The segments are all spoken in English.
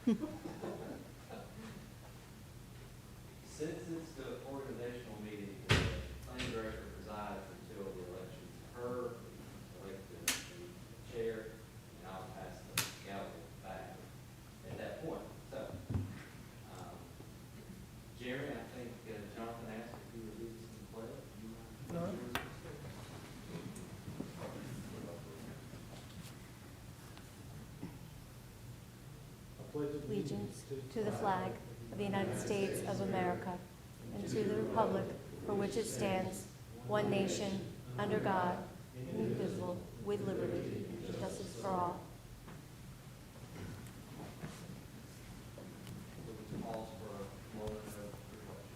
Since it's the organizational meeting, the planning director presides until the election is her, elected the chair, and I'll pass the gavel back at that point. So, Jerry, I think Jonathan asked if you would lead us in the pledge. No. Allegiance to the flag of the United States of America and to the republic for which it stands, one nation, under God, indivisible, with liberty and justice for all. Calls for a moment of reflection.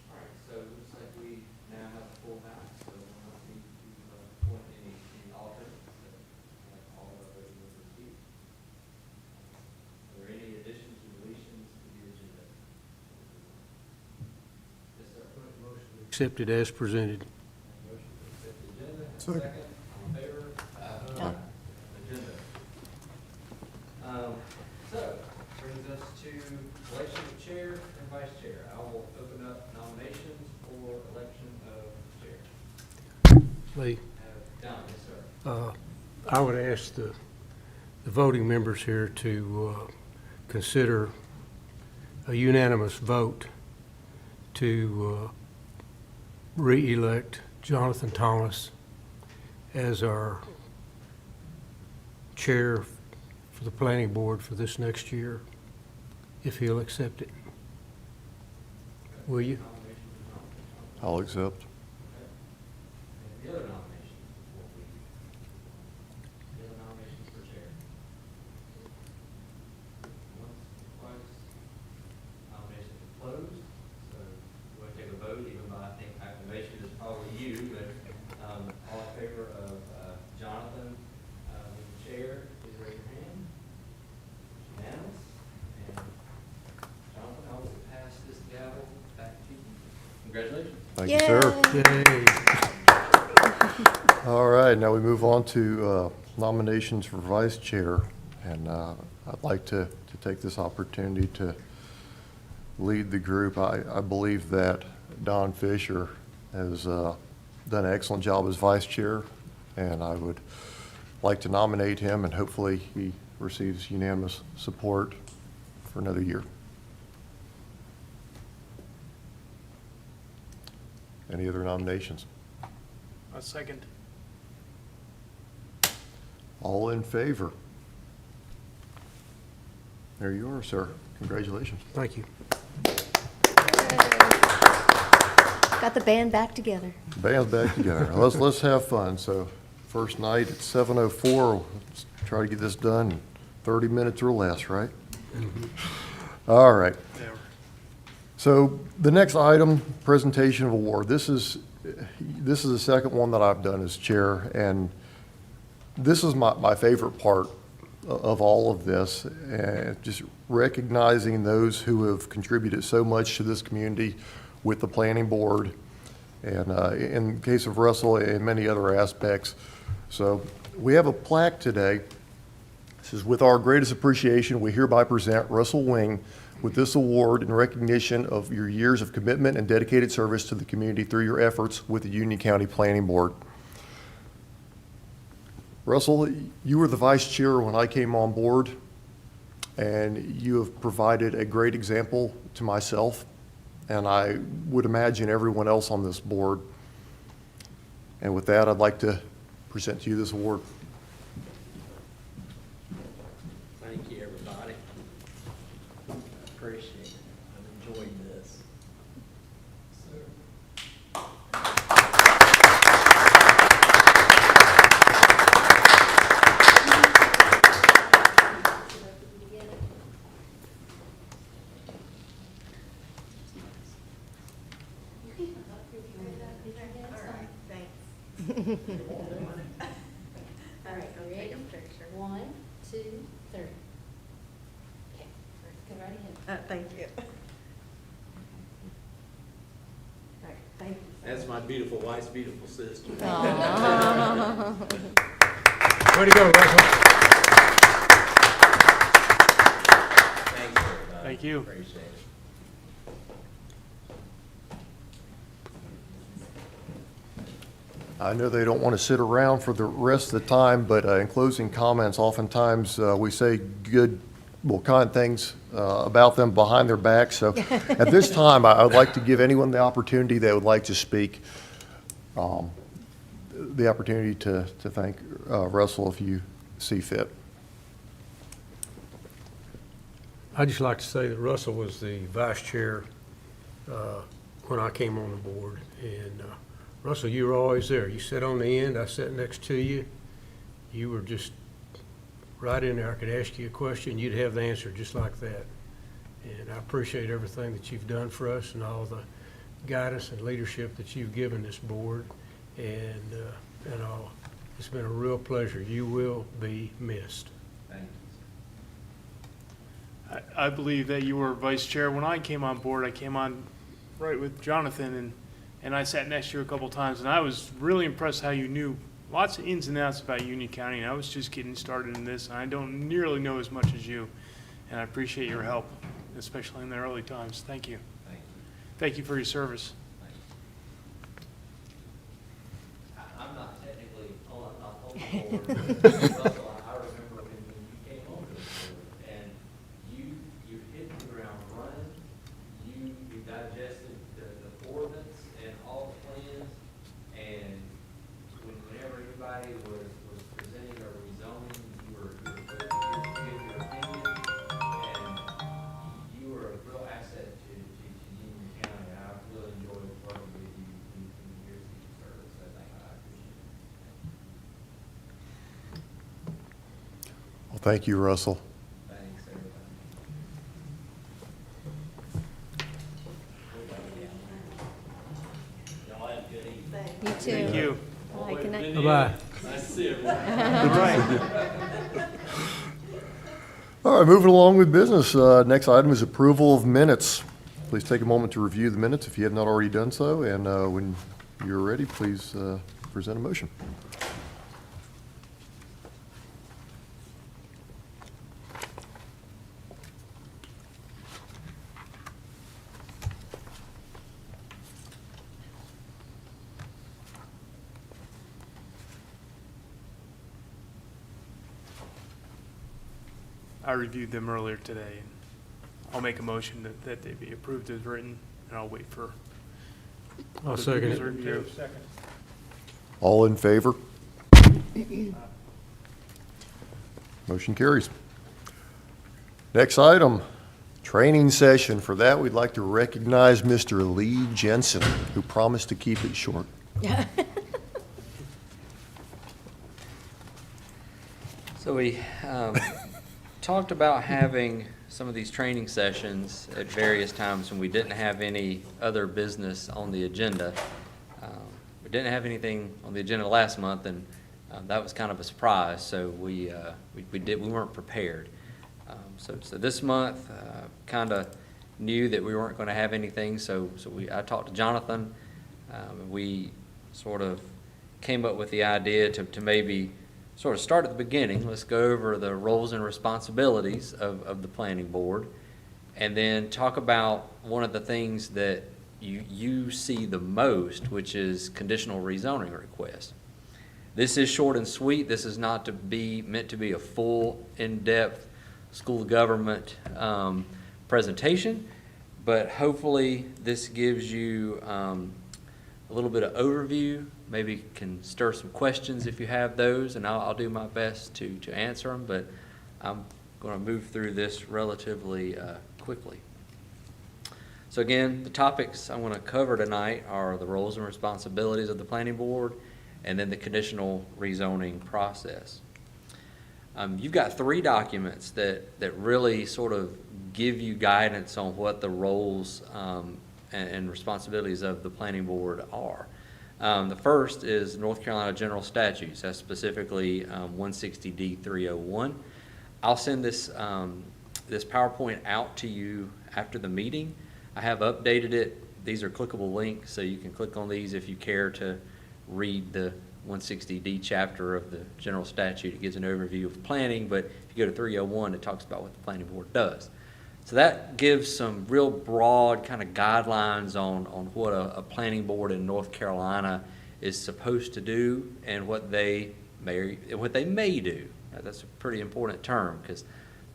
All right, so it looks like we now have a full house, so we'll not need to appoint any alternates. So we have all of our voting members here. Are there any additions or deletions to the agenda? Yes, sir. Accepted as presented. Motion to accept the agenda. Second. All in favor? Aye. Agenda. So, brings us to election of chair and vice chair. I will open up nominations for election of chair. Lee, Don, yes, sir. I would ask the voting members here to consider a unanimous vote to re-elect Jonathan Thomas as our chair for the planning board for this next year, if he'll accept it. Will you? Nominations for Jonathan. I'll accept. Okay. Any other nominations before we? Any other nominations for chair? Once, twice. Nominations are closed. So we'll take a vote, even though I think acclamation is probably you, but all in favor of Jonathan being chair, please raise your hand. Unanimous. And Jonathan, I will pass this gavel back to you. Congratulations. Thank you, sir. Yay. All right, now we move on to nominations for vice chair. And I'd like to take this opportunity to lead the group. I believe that Don Fisher has done an excellent job as vice chair, and I would like to nominate him, and hopefully he receives unanimous support for another year. Any other nominations? A second. All in favor? There you are, sir. Congratulations. Thank you. Got the band back together. Band's back together. Let's have fun. So first night at 7:04. Let's try to get this done in 30 minutes or less, right? All right. Never. So the next item, presentation of award. This is the second one that I've done as chair, and this is my favorite part of all of this, and just recognizing those who have contributed so much to this community with the planning board, and in the case of Russell and many other aspects. So we have a plaque today. This is with our greatest appreciation, we hereby present Russell Wing with this award in recognition of your years of commitment and dedicated service to the community through your efforts with the Union County Planning Board. Russell, you were the vice chair when I came on board, and you have provided a great example to myself, and I would imagine everyone else on this board. And with that, I'd like to present to you this award. Thank you, everybody. I appreciate it. I've enjoyed this. Sir. All right, ready? One, two, three. Okay, go right ahead. Thank you. All right, thank you. That's my beautiful wife's beautiful sister. Way to go, Russell. Thanks, everybody. Thank you. Appreciate it. I know they don't want to sit around for the rest of the time, but in closing comments, oftentimes we say good, well, kind things about them behind their back. So at this time, I would like to give anyone the opportunity that would like to speak, the opportunity to thank Russell if you see fit. I'd just like to say that Russell was the vice chair when I came on the board. And Russell, you were always there. You sat on the end, I sat next to you. You were just right in there. I could ask you a question, you'd have the answer just like that. And I appreciate everything that you've done for us and all the guidance and leadership that you've given this board. And all. It's been a real pleasure. You will be missed. Thank you. I believe that you were vice chair. When I came on board, I came on right with Jonathan, and I sat next to you a couple times, and I was really impressed how you knew lots of ins and outs about Union County, and I was just getting started in this, and I don't nearly know as much as you, and I appreciate your help, especially in the early times. Thank you. Thank you. Thank you for your service. I'm not technically on the board. Russell, I remember when you came on to the board, and you hit the ground running. You digested the ordinance and all the plans, and whenever anybody was presenting a rezoning, you were quick to give your opinion, and you were a real asset to Union County. I really enjoyed working with you in the years that you served, so I appreciate it. Well, thank you, Russell. Thanks, everybody. Y'all have a good evening. You too. Thank you. Bye, good night. Bye-bye. Nice to see everyone. All right. All right, moving along with business. Next item is approval of minutes. Please take a moment to review the minutes if you have not already done so, and when you're ready, please present a motion. I reviewed them earlier today, and I'll make a motion that they be approved as written, and I'll wait for I'll other second people's it. review. All in favor? Motion carries. Next item, training session. For that, we'd like to recognize Mr. Lee Jensen, who promised to keep it short. So we talked about having some of these training sessions at various times when we didn't have any other business on the agenda. We didn't have anything on the agenda last month, and that was kind of a surprise. So we weren't prepared. So this month, kind of knew that we weren't going to have anything. So I talked to Jonathan. We sort of came up with the idea to maybe sort of start at the beginning. Let's go over the roles and responsibilities of the planning board, and then talk about one of the things that you see the most, which is conditional rezoning requests. This is short and sweet. This is not meant to be a full, in-depth school of government presentation, but hopefully this gives you a little bit of overview, maybe can stir some questions if you have those, and I'll do my best to answer them, but I'm going to move through this relatively quickly. So again, the topics I want to cover tonight are the roles and responsibilities of the planning board, and then the conditional rezoning process. You've got three documents that really sort of give you guidance on what the roles and responsibilities of the planning board are. The first is North Carolina General Statutes, that's specifically 160D 301. I'll send this, this PowerPoint out to you after the meeting. I have updated it. These are clickable links, so you can click on these if you care to read the 160D chapter of the general statute. It gives an overview of planning, but if you go to 301, it talks about what the planning board does. So that gives some real broad kind of guidelines on what a planning board in North Carolina is supposed to do and what they may do. That's a pretty important term because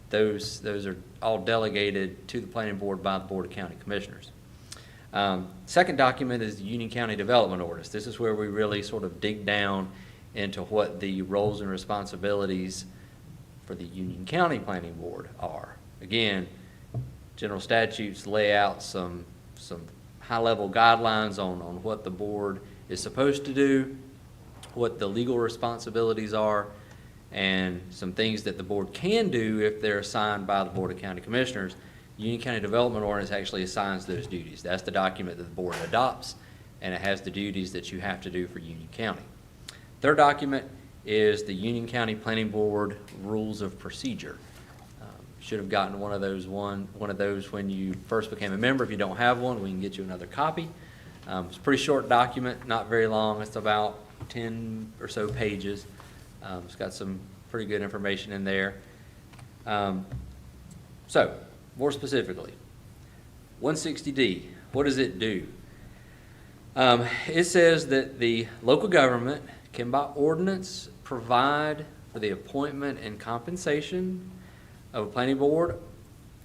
those are all delegated to the planning board by the Board of County Commissioners. Second document is the Union County Development Ordinance. This is where we really sort of dig down into what the roles and responsibilities for the Union County Planning Board are. Again, general statutes lay out some high-level guidelines on what the board is supposed to do, what the legal responsibilities are, and some things that the board can do if they're assigned by the Board of County Commissioners. The Union County Development Ordinance actually assigns those duties. That's the document that the board adopts, and it has the duties that you have to do for Union County. Third document is the Union County Planning Board Rules of Procedure. Should have gotten one of those when you first became a member. If you don't have one, we can get you another copy. It's a pretty short document, not very long. It's about 10 or so pages. It's got some pretty good information in there. So, more specifically, 160D, what does it do? It says that the local government can, by ordinance, provide for the appointment and compensation of a planning board,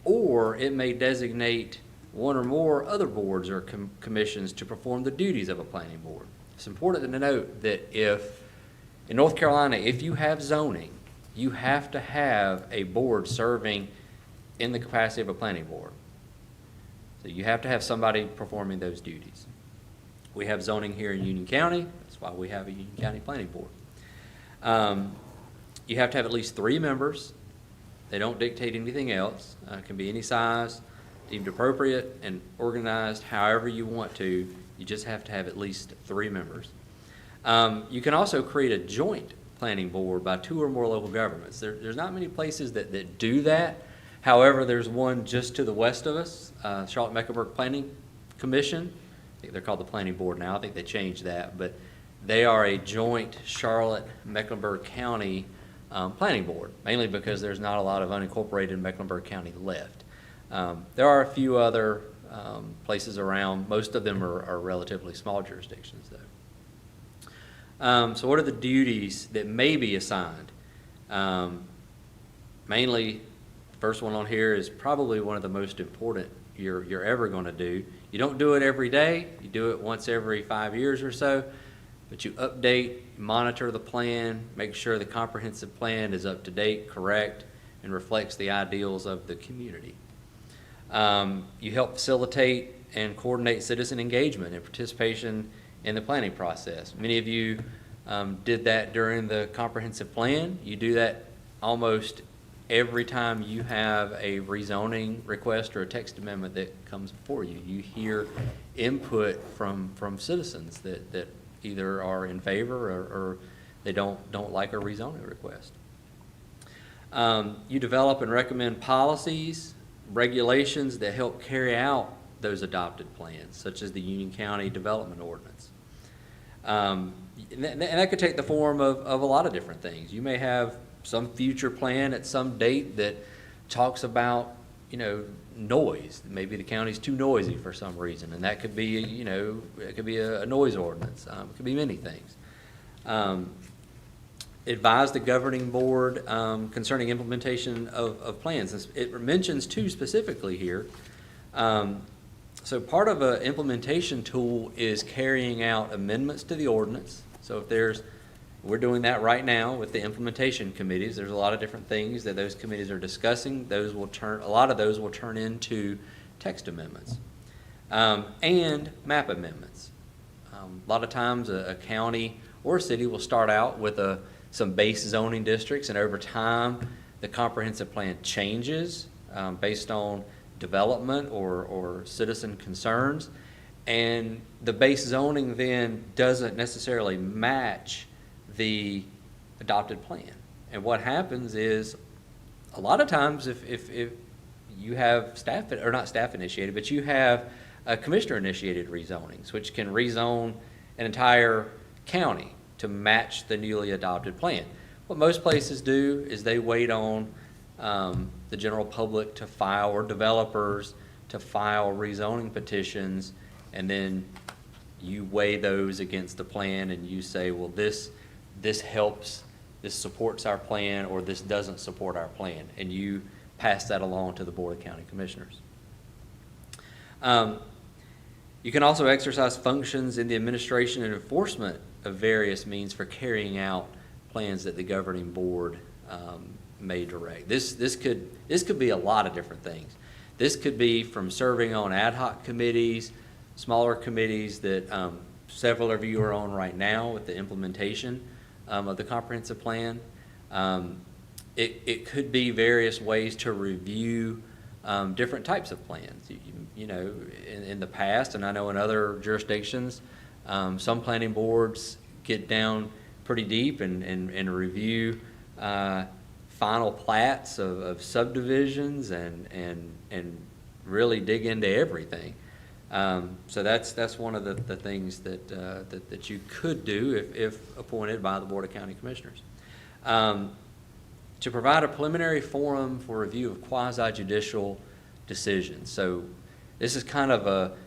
or it may designate one or more other boards or commissions to perform the duties of a planning board. It's important to note that in North Carolina, if you have zoning, you have to have a board serving in the capacity of a planning board. So you have to have somebody performing those duties. We have zoning here in Union County. That's why we have a Union County Planning Board. You have to have at least 3 members. They don't dictate anything else. It can be any size, deemed appropriate, and organized however you want to. You just have to have at least 3 members. You can also create a joint planning board by 2 or more local governments. There's not many places that do that. However, there's one just to the west of us, Charlotte-Mecklenburg Planning Commission. I think they're called the Planning Board now. I think they changed that. But they are a joint Charlotte-Mecklenburg County planning board, mainly because there's not a lot of unincorporated Mecklenburg County left. There are a few other places around. Most of them are relatively small jurisdictions, though. So what are the duties that may be assigned? Mainly, the first one on here is probably one of the most important you're ever going to do. You don't do it every day. You do it once every 5 years or so. But you update, monitor the plan, make sure the comprehensive plan is up to date, correct, and reflects the ideals of the community. You help facilitate and coordinate citizen engagement and participation in the planning process. Many of you did that during the comprehensive plan. You do that almost every time you have a rezoning request or a text amendment that comes before you. You hear input from citizens that either are in favor or they don't like a rezoning request. You develop and recommend policies, regulations that help carry out those adopted plans, such as the Union County Development Ordinance. And that could take the form of a lot of different things. You may have some future plan at some date that talks about, noise. Maybe the county's too noisy for some reason, and that could be, it could be a noise ordinance. It could be many things. Advise the governing board concerning implementation of plans. It mentions 2 specifically here. So part of an implementation tool is carrying out amendments to the ordinance. So if we're doing that right now with the implementation committees. There's a lot of different things that those committees are discussing. A lot of those will turn into text amendments and map amendments. A lot of times a county or a city will start out with some base zoning districts, and over time the comprehensive plan changes based on development or citizen concerns, And the base zoning then doesn't necessarily match the adopted plan. And what happens is, a lot of times if you have staff, or not staff initiated, but you have commissioner initiated rezonings, which can rezone an entire county to match the newly adopted plan. What most places do is they wait on the general public to file, or developers to file rezoning petitions, and then you weigh those against the plan and you say, well, this helps, this supports our plan, or this doesn't support our plan, and you pass that along to the Board of County Commissioners. You can also exercise functions in the administration and enforcement of various means for carrying out plans that the governing board may direct. This could be a lot of different things. This could be from serving on ad hoc committees, smaller committees that several of you are on right now with the implementation of the comprehensive plan. It could be various ways to review different types of plans. You know, in the past, and I know in other jurisdictions, some planning boards get down pretty deep and review final plats of subdivisions and really dig into everything. So that's one of the things that you could do if appointed by the Board of County Commissioners. To provide a preliminary forum for review of quasi-judicial decisions. So this is kind of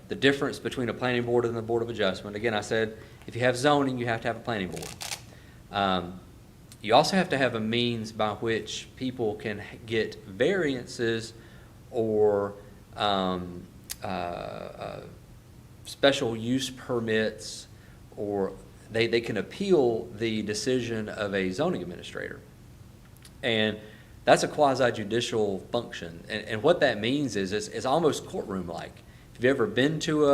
the difference between a planning board and the Board of Adjustment. Again, I said if you have zoning, you have to have a planning board. You also have to have a means by which people can get variances or special use permits, or they can appeal the decision of a zoning administrator. And that's a quasi-judicial function. And what that means is it's almost courtroom-like. If you've ever been to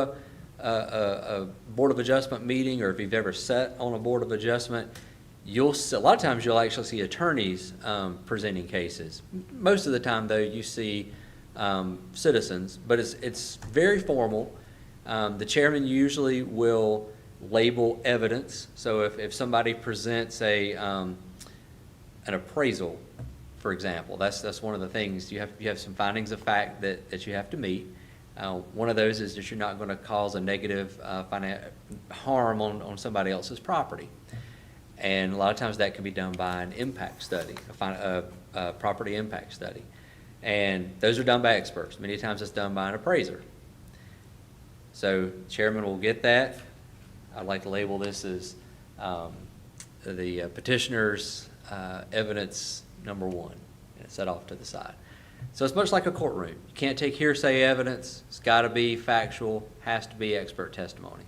a Board of Adjustment meeting, or if you've ever sat on a Board of Adjustment, a lot of times you'll actually see attorneys presenting cases. Most of the time, though, you see citizens, but it's very formal. The chairman usually will label evidence. So if somebody presents an appraisal, for example, that's one of the things. You have some findings of fact that you have to meet. One of those is that you're not going to cause a negative harm on somebody else's property. And a lot of times that can be done by an impact study, a property impact study. And those are done by experts. Many times it's done by an appraiser. So chairman will get that. I'd like to label this as the petitioner's evidence number one, and it's set off to the side. So it's much like a courtroom. You can't take hearsay evidence. It's got to be factual, has to be expert testimony.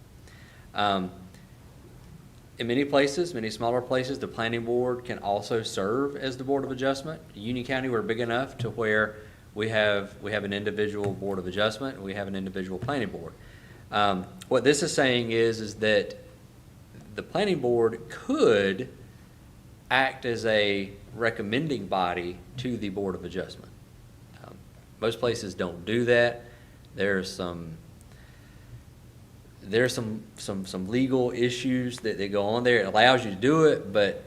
In many places, many smaller places, the planning board can also serve as the Board of Adjustment. In Union County, we're big enough to where we have an individual Board of Adjustment and we have an individual planning board. What this is saying is that the planning board could act as a recommending body to the Board of Adjustment. Most places don't do that. There's some legal issues that go on there. It allows you to do it, but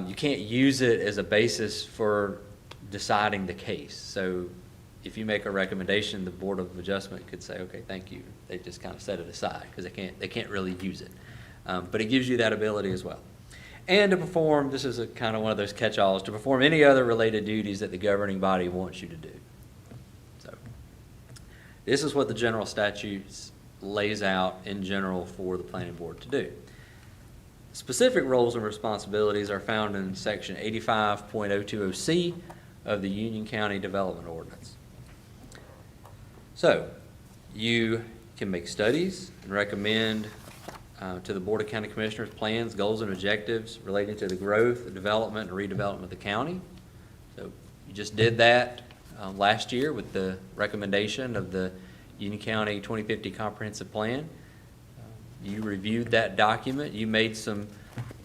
you can't use it as a basis for deciding the case. So if you make a recommendation, the Board of Adjustment could say, okay, thank you. They just kind of set it aside because they can't really use it. But it gives you that ability as well. And to perform, this is kind of one of those catch-alls, to perform any other related duties that the governing body wants you to do. So this is what the general statutes lays out in general for the planning board to do. Specific roles and responsibilities are found in section 85.020C of the Union County Development Ordinance. So you can make studies and recommend to the Board of County Commissioners plans, goals, and objectives relating to the growth, the development, and redevelopment of the county. So you just did that last year with the recommendation of the Union County 2050 Comprehensive Plan. You reviewed that document. You made some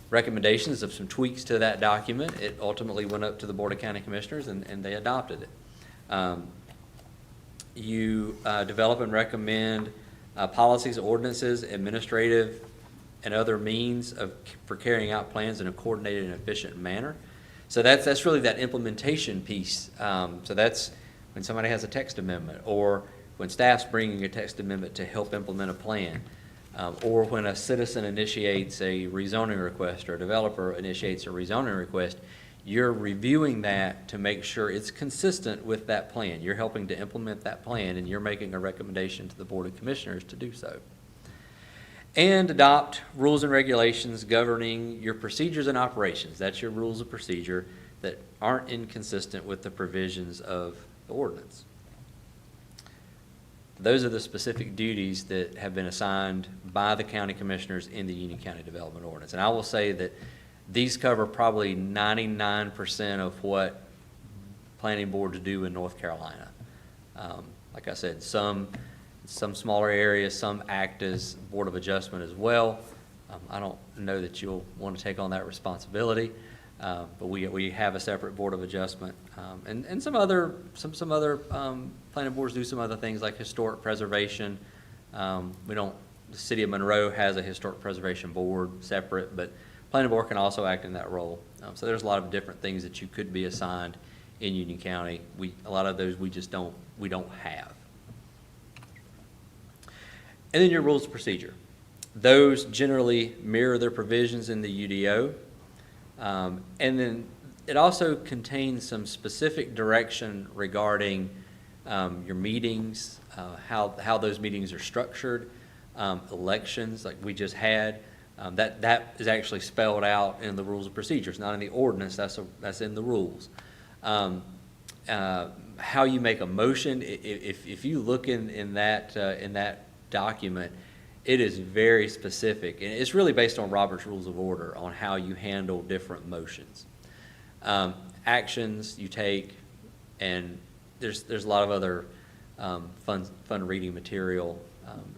recommendations of some tweaks to that document. It ultimately went up to the Board of County Commissioners, and they adopted it. You develop and recommend policies, ordinances, administrative, and other means for carrying out plans in a coordinated and efficient manner. So that's really that implementation piece. So that's when somebody has a text amendment, or when staff's bringing a text amendment to help implement a plan, or when a citizen initiates a rezoning request or a developer initiates a rezoning request. You're reviewing that to make sure it's consistent with that plan. You're helping to implement that plan, and you're making a recommendation to the Board of Commissioners to do so. And adopt rules and regulations governing your procedures and operations. That's your rules of procedure that aren't inconsistent with the provisions of the ordinance. Those are the specific duties that have been assigned by the county commissioners in the Union County Development Ordinance. And I will say that these cover probably 99% of what planning boards do in North Carolina. Like I said, some smaller areas, some act as Board of Adjustment as well. I don't know that you'll want to take on that responsibility, but we have a separate Board of Adjustment. And some other planning boards do some other things like historic preservation. The City of Monroe has a historic preservation board separate, but planning board can also act in that role. So there's a lot of different things that you could be assigned in Union County. A lot of those we don't have. And then your rules of procedure. Those generally mirror their provisions in the UDO. And then it also contains some specific direction regarding your meetings, how those meetings are structured, elections like we just had. That is actually spelled out in the rules of procedures, not in the ordinance. That's in the rules. How you make a motion, if you look in that document, it is very specific, and it's really based on Robert's Rules of Order on how you handle different motions, actions you take, and there's a lot of other fun reading material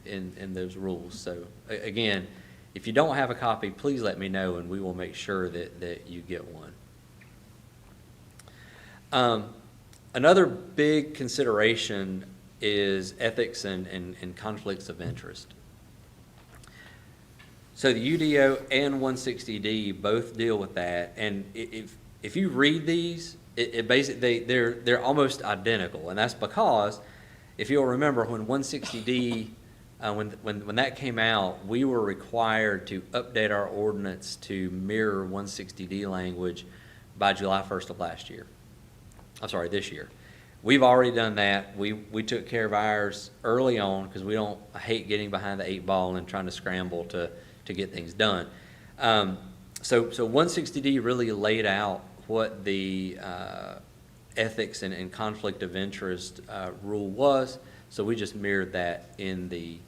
in those rules. So again, if you don't have a copy, please let me know, and we will make sure that you get one. Another big consideration is ethics and conflicts of interest. So the UDO and 160D both deal with that, and if you read these, it basically they're almost identical, and that's because if you'll remember when 160D when that came out, we were required to update our ordinance to mirror 160D language by July 1st of last year. I'm sorry, this year. We've already done that. We took care of ours early on because I hate getting behind the 8 ball and trying to scramble to get things done. So 160D really laid out what the ethics and conflict of interest rule was. So we just mirrored that in the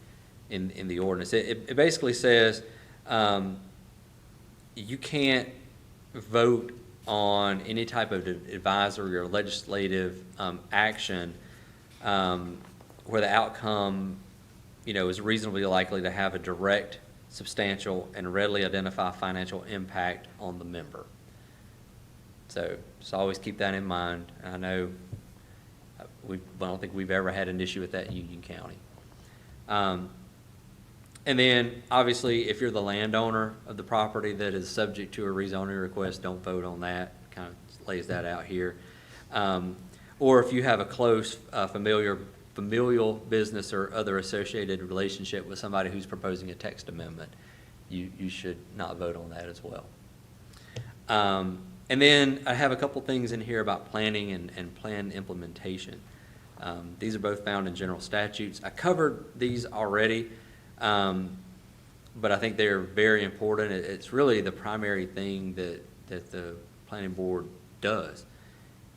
ordinance. It basically says you can't vote on any type of advisory or legislative action where the outcome, is reasonably likely to have a direct, substantial, and readily identify financial impact on the member. So just always keep that in mind. I know I don't think we've ever had an issue with that in Union County. And then, obviously, if you're the landowner of the property that is subject to a rezoning request, don't vote on that. Kind of lays that out here. Or if you have a close familial business or other associated relationship with somebody who's proposing a text amendment, you should not vote on that as well. And then I have a couple things in here about planning and plan implementation. These are both found in general statutes. I covered these already. But I think they're very important. It's really the primary thing that the planning board does.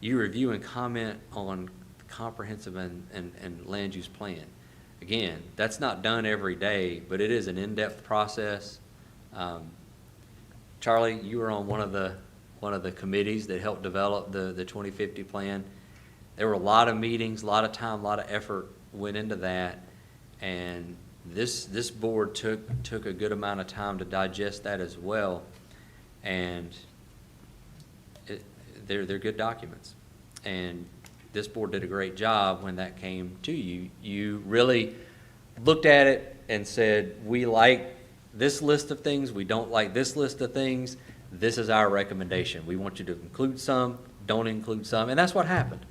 You review and comment on comprehensive and land use plan. Again, that's not done every day, but it is an in-depth process. Charlie, you were on one of the committees that helped develop the 2050 plan. There were a lot of meetings, a lot of time, a lot of effort went into that, and this board took a good amount of time to digest that as well, and they're good documents. And this board did a great job when that came to you. You really looked at it and said, we like this list of things, we don't like this list of things, this is our recommendation. We want you to include some, don't include some, and that's what happened.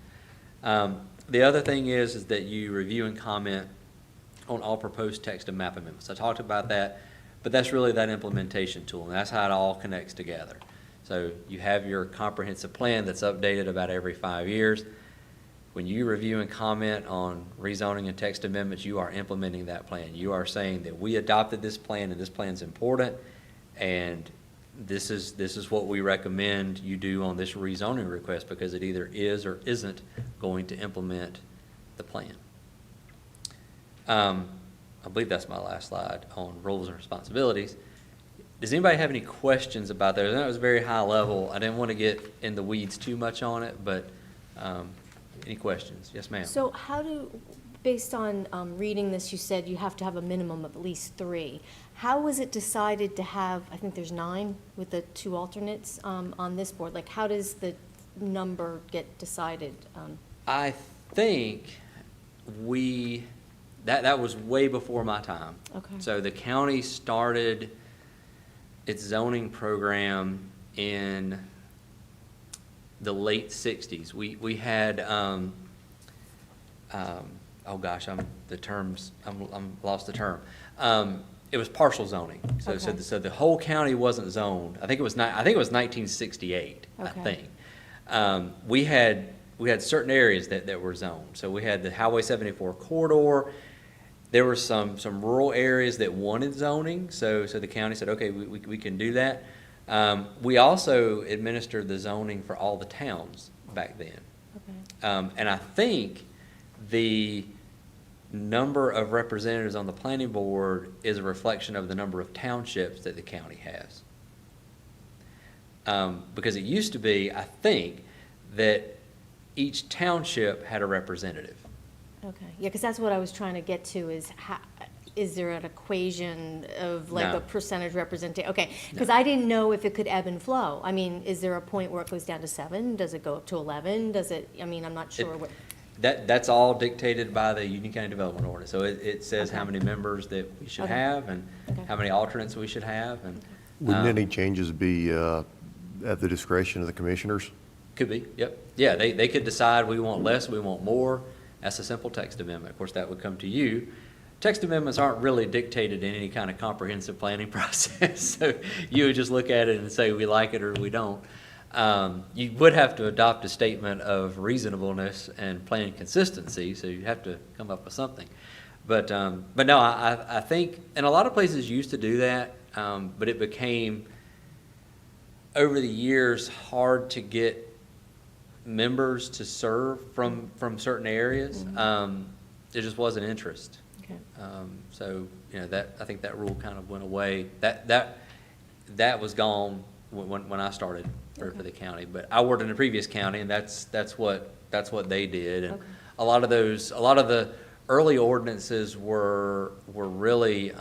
The other thing is that you review and comment on all proposed text and map amendments. I talked about that, but that's really that implementation tool, and that's how it all connects together. So you have your comprehensive plan that's updated about every 5 years. When you review and comment on rezoning and text amendments, you are implementing that plan. You are saying that we adopted this plan and this plan's important, and this is what we recommend you do on this rezoning request because it either is or isn't going to implement the plan. I believe that's my last slide on roles and responsibilities. Does anybody have any questions about that? I know it was very high level. I didn't want to get in the weeds too much on it, but any questions? Yes, ma'am. So based on reading this, you said you have to have a minimum of at least 3. How was it decided to have, I think there's 9 with the 2 alternates on this board? Like, how does the number get decided? I think that was way before my time. Okay. So the county started its zoning program in the late 60s. We had, oh gosh, I'm lost the term. It was partial zoning. So, Okay. so the whole county wasn't zoned. I think it was 1968, I Okay. think. We had certain areas that were zoned. So we had the Highway 74 corridor. There were some rural areas that wanted zoning. So the county said, okay, we can do that. We also administered the zoning for all the towns back then. Okay. And I think the number of representatives on the planning board is a reflection of the number of townships that the county has. Because it used to be, I think, that each township had a representative. Okay, yeah, because that's what I was trying to get to is there an equation of like No. a percentage representation? Okay, because I didn't know if it could ebb and flow. I mean, is there a point where it goes down to 7? Does it go up to 11? I'm not sure what. That's all dictated by the Union County Development Ordinance. So it says how Okay. many members that we should Okay. have and Okay. how many alternates we should have. And Wouldn't any changes be at the discretion of the commissioners? Could be, yep. Yeah, they could decide we want less, we want more. That's a simple text amendment. Of course, that would come to you. Text amendments aren't really dictated in any kind of comprehensive planning process. So you would just look at it and say we like it or we don't. You would have to adopt a statement of reasonableness and plan consistency, so you have to come up with something. But no, I think, and a lot of places used to do that, but it became, over the years, hard to get members to serve from certain areas. There just wasn't interest. Okay. So, I think that rule kind of went away. That was gone when I started for the county. But I worked in a previous county, and that's what they did. And Okay. a lot of the early ordinances were really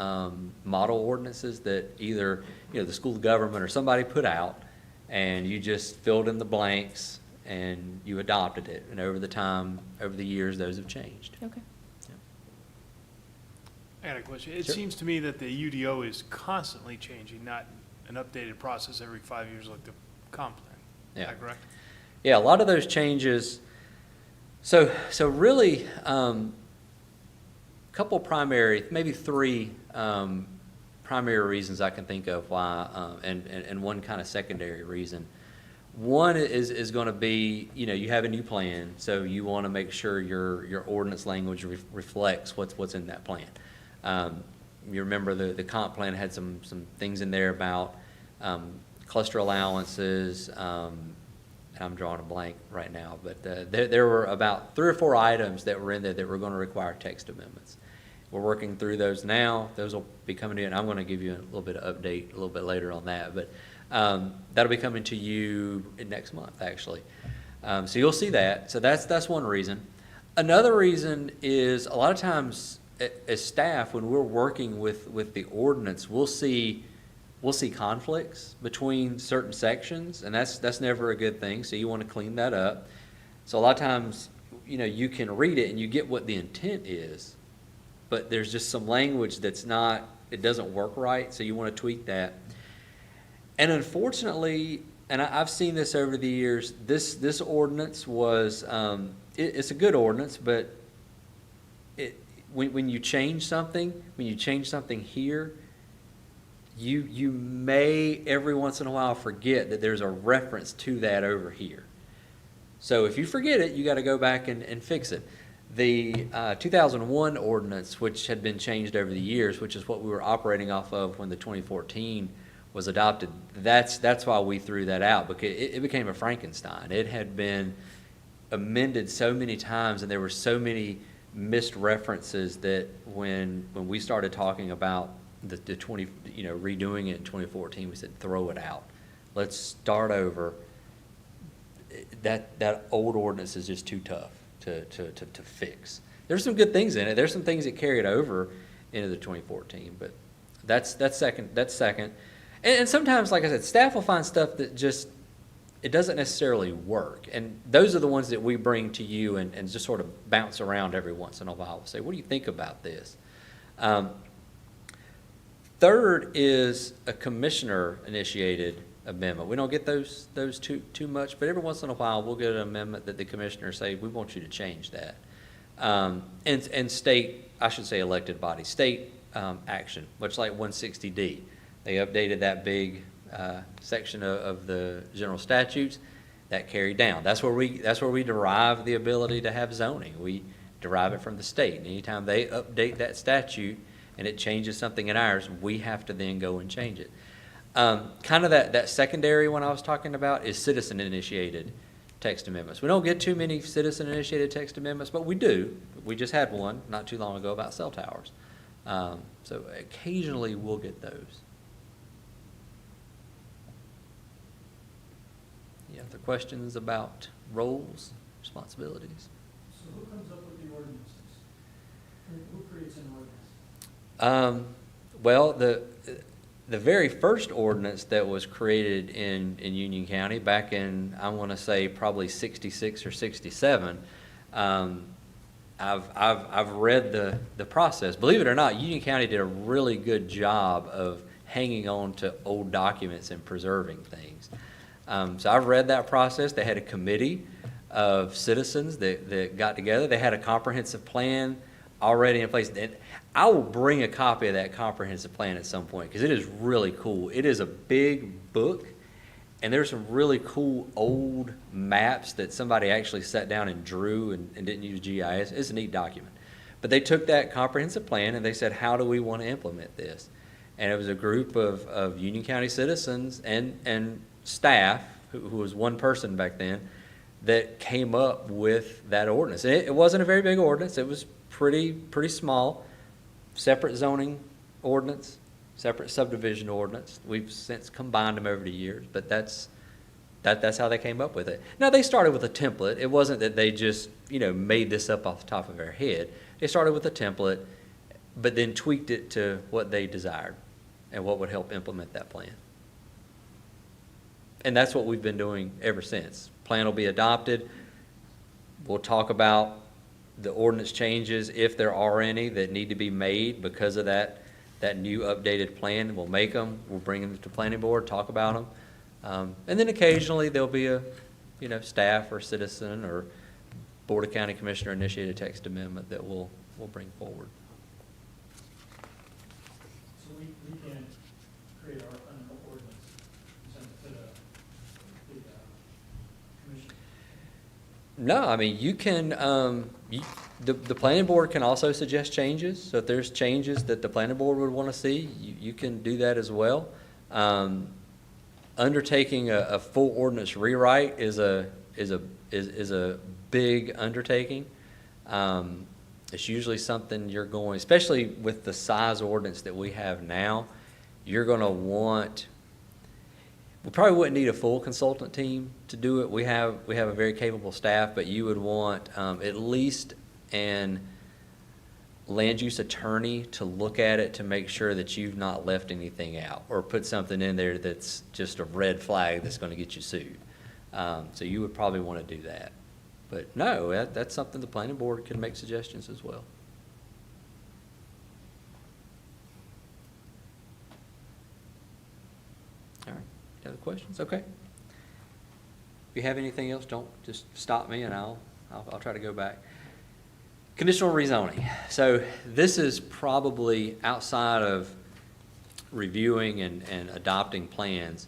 model ordinances that either the school of government or somebody put out, and you just filled in the blanks and you adopted it. And over the years, those have changed. Okay. I got a question. It Sure. seems to me that the UDO is constantly changing, not an updated process every 5 years like the comp plan. Is Yeah. that correct? Yeah, a lot of those changes. So really, couple primary, maybe 3 primary reasons I can think of why, and one kind of secondary reason. One is going to be, you have a new plan, so you want to make sure your ordinance language reflects what's in that plan. You remember the comp plan had some things in there about cluster allowances, and I'm drawing a blank right now, but there were about 3 or 4 items that were in there that were going to require text amendments. We're working through those now. Those will be coming in. I'm going to give you a little bit of update a little bit later on that, but that'll be coming to you next month, actually. So you'll see that. So that's one reason. Another reason is a lot of times as staff, when we're working with the ordinance, we'll see conflicts between certain sections, and that's never a good thing. So you want to clean that up. So a lot of times, you can read it and you get what the intent is, but there's just some language that's not, it doesn't work right, so you want to tweak that. And unfortunately, and I've seen this over the years, this ordinance was, it's a good ordinance, but when you change something here, you may every once in a while forget that there's a reference to that over here. So if you forget it, you got to go back and fix it. The 2001 ordinance, which had been changed over the years, which is what we were operating off of when the 2014 was adopted, that's why we threw that out, because it became a Frankenstein. It had been amended so many times, and there were so many missed references that when we started talking about the redoing it in 2014, we said throw it out. Let's start over. That old ordinance is just too tough to fix. There's some good things in it. There's some things that carried over into the 2014, but that's second. And sometimes, like I said, staff will find stuff that just, it doesn't necessarily work. And those are the ones that we bring to you and just sort of bounce around every once in a while. We'll say, what do you think about this? Third is a commissioner-initiated amendment. We don't get those too much, but every once in a while we'll get an amendment that the commissioners say, we want you to change that. And state, I should say elected body, state action, much like 160D. They updated that big section of the general statutes that carried down. That's where we derive the ability to have zoning. We derive it from the state. And anytime they update that statute and it changes something in ours, we have to then go and change it. Kind of that secondary one I was talking about is citizen-initiated text amendments. We don't get too many citizen-initiated text amendments, but we do. We just had one not too long ago about cell towers. So occasionally we'll get those. Any other questions about roles, responsibilities? So who comes up with the ordinances? Who creates an ordinance? Well, the very first ordinance that was created in Union County back in, I want to say probably 66 or 67, I've read the process. Believe it or not, Union County did a really good job of hanging on to old documents and preserving things. So I've read that process. They had a committee of citizens that got together. They had a comprehensive plan already in place. And I will bring a copy of that comprehensive plan at some point because it is really cool. It is a big book, and there's some really cool old maps that somebody actually sat down and drew and didn't use GIS. It's a neat document. But they took that comprehensive plan and they said, how do we want to implement this? And it was a group of Union County citizens and staff, who was one person back then, that came up with that ordinance. And it wasn't a very big ordinance. It was pretty small. Separate zoning ordinance, separate subdivision ordinance. We've since combined them over the years, but that's how they came up with it. Now, they started with a template. It wasn't that they just, made this up off the top of their head. They started with a template, but then tweaked it to what they desired and what would help implement that plan. And that's what we've been doing ever since. Plan will be adopted. We'll talk about the ordinance changes, if there are any, that need to be made because of that new updated plan. We'll make them. We'll bring them to planning board, talk about them. And then occasionally there'll be a, staff or citizen or Board of County Commissioner initiated text amendment that we'll bring forward. So we can create our own ordinance and send it to the commission? No, I mean, you can, the planning board can also suggest changes. So if there's changes that the planning board would want to see, you can do that as well. Undertaking a full ordinance rewrite is a big undertaking. It's usually something you're going, especially with the size ordinance that we have now, you're going to want. We probably wouldn't need a full consultant team to do it. We have a very capable staff, but you would want at least an land use attorney to look at it to make sure that you've not left anything out or put something in there that's just a red flag that's going to get you sued. So you would probably want to do that. But no, that's something the planning board can make suggestions as well. All right, any other questions? Okay. If you have anything else, don't, just stop me and I'll try to go back. Conditional rezoning. So this is probably outside of reviewing and adopting plans.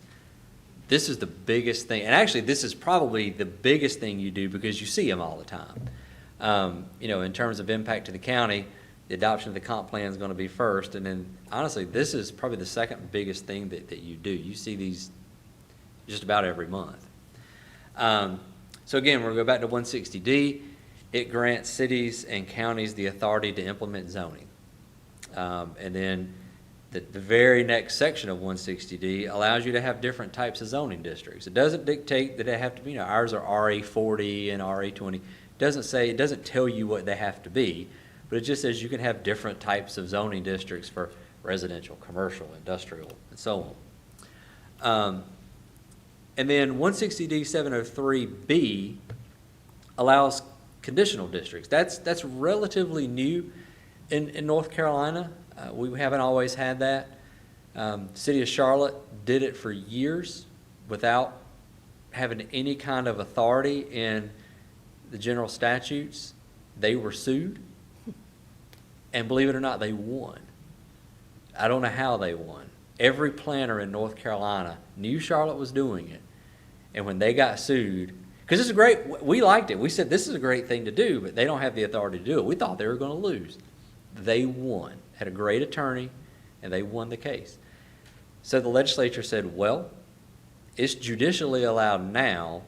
This is the biggest thing, and actually this is probably the biggest thing you do because you see them all the time. In terms of impact to the county, the adoption of the comp plan is going to be first, and then honestly, this is probably the second biggest thing that you do. You see these just about every month. So again, we'll go back to 160D. It grants cities and counties the authority to implement zoning. And then the very next section of 160D allows you to have different types of zoning districts. It doesn't dictate that they have to be, ours are RA40 and RA20. It doesn't tell you what they have to be, but it just says you can have different types of zoning districts for residential, commercial, industrial, and so on. And then 160D 703B allows conditional districts. That's relatively new in North Carolina. We haven't always had that. City of Charlotte did it for years without having any kind of authority in the general statutes. They were sued, and believe it or not, they won. I don't know how they won. Every planner in North Carolina knew Charlotte was doing it, and when they got sued, because this is great, we liked it. We said this is a great thing to do, but they don't have the authority to do it. We thought they were going to lose. They won. Had a great attorney, and they won the case. So the legislature said, well, it's judicially allowed now,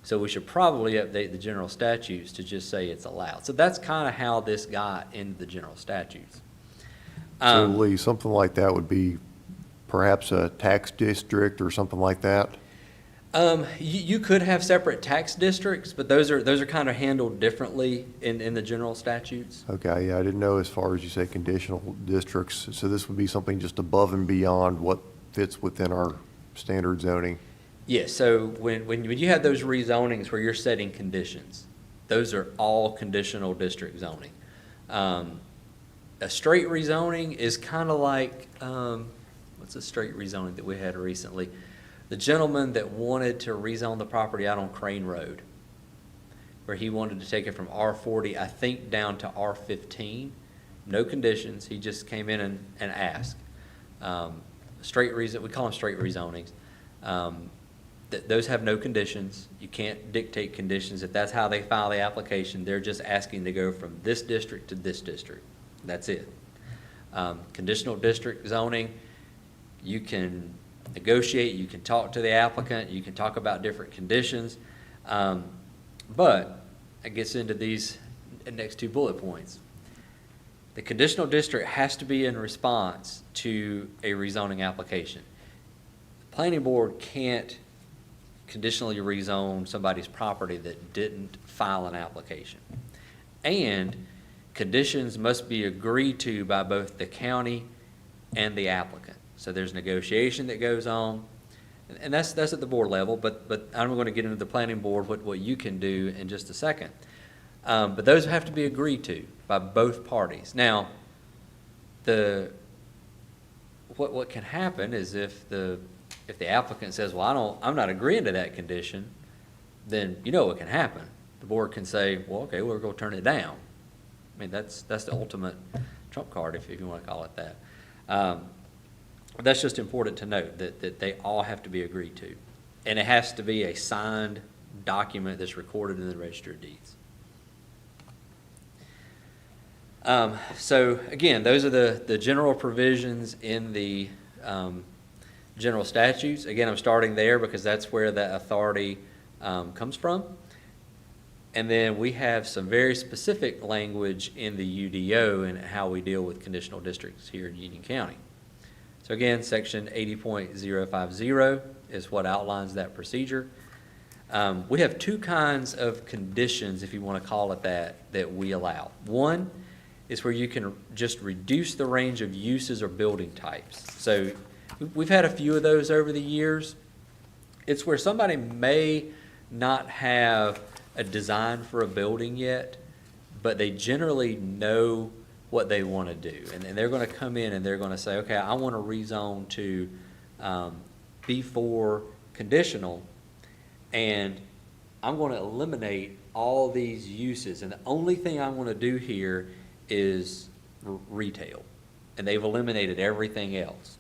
so we should probably update the general statutes to just say it's allowed. So that's kind of how this got into the general statutes. So Lee, something like that would be perhaps a tax district or something like that? You could have separate tax districts, but those are kind of handled differently in the general statutes. Okay, yeah, I didn't know as far as you say conditional districts, so this would be something just above and beyond what fits within our standard zoning. Yes, so when you have those rezonings where you're setting conditions, those are all conditional district zoning. A straight rezoning is kind of like, what's a straight rezoning that we had recently? The gentleman that wanted to rezone the property out on Crane Road, where he wanted to take it from R40, I think, down to R15. No conditions. He just came in and asked. Straight reason, we call them straight rezonings. Those have no conditions. You can't dictate conditions. If that's how they file the application, they're just asking to go from this district to this district. That's it. Conditional district zoning, you can negotiate, you can talk to the applicant, you can talk about different conditions, but it gets into these next two bullet points. The conditional district has to be in response to a rezoning application. The planning board can't conditionally rezone somebody's property that didn't file an application. And conditions must be agreed to by both the county and the applicant. So there's negotiation that goes on, and that's at the board level, but I'm going to get into the planning board, what you can do in just a second. But those have to be agreed to by both parties. Now, what can happen is if the applicant says, well, I'm not agreeing to that condition, then you know what can happen. The board can say, well, okay, we're going to turn it down. I mean, that's the ultimate trump card, if you want to call it that. That's just important to note, that they all have to be agreed to. And it has to be a signed document that's recorded in the Register of Deeds. So again, those are the general provisions in the general statutes. Again, I'm starting there because that's where that authority comes from. And then we have some very specific language in the UDO and how we deal with conditional districts here in Union County. So again, section 80.050 is what outlines that procedure. We have two kinds of conditions, if you want to call it that we allow. One is where you can just reduce the range of uses or building types. So we've had a few of those over the years. It's where somebody may not have a design for a building yet, but they generally know what they want to do. And they're going to come in and they're going to say, okay, I want to rezone to B4 conditional, and I'm going to eliminate all these uses, and the only thing I'm going to do here is retail, and they've eliminated everything else.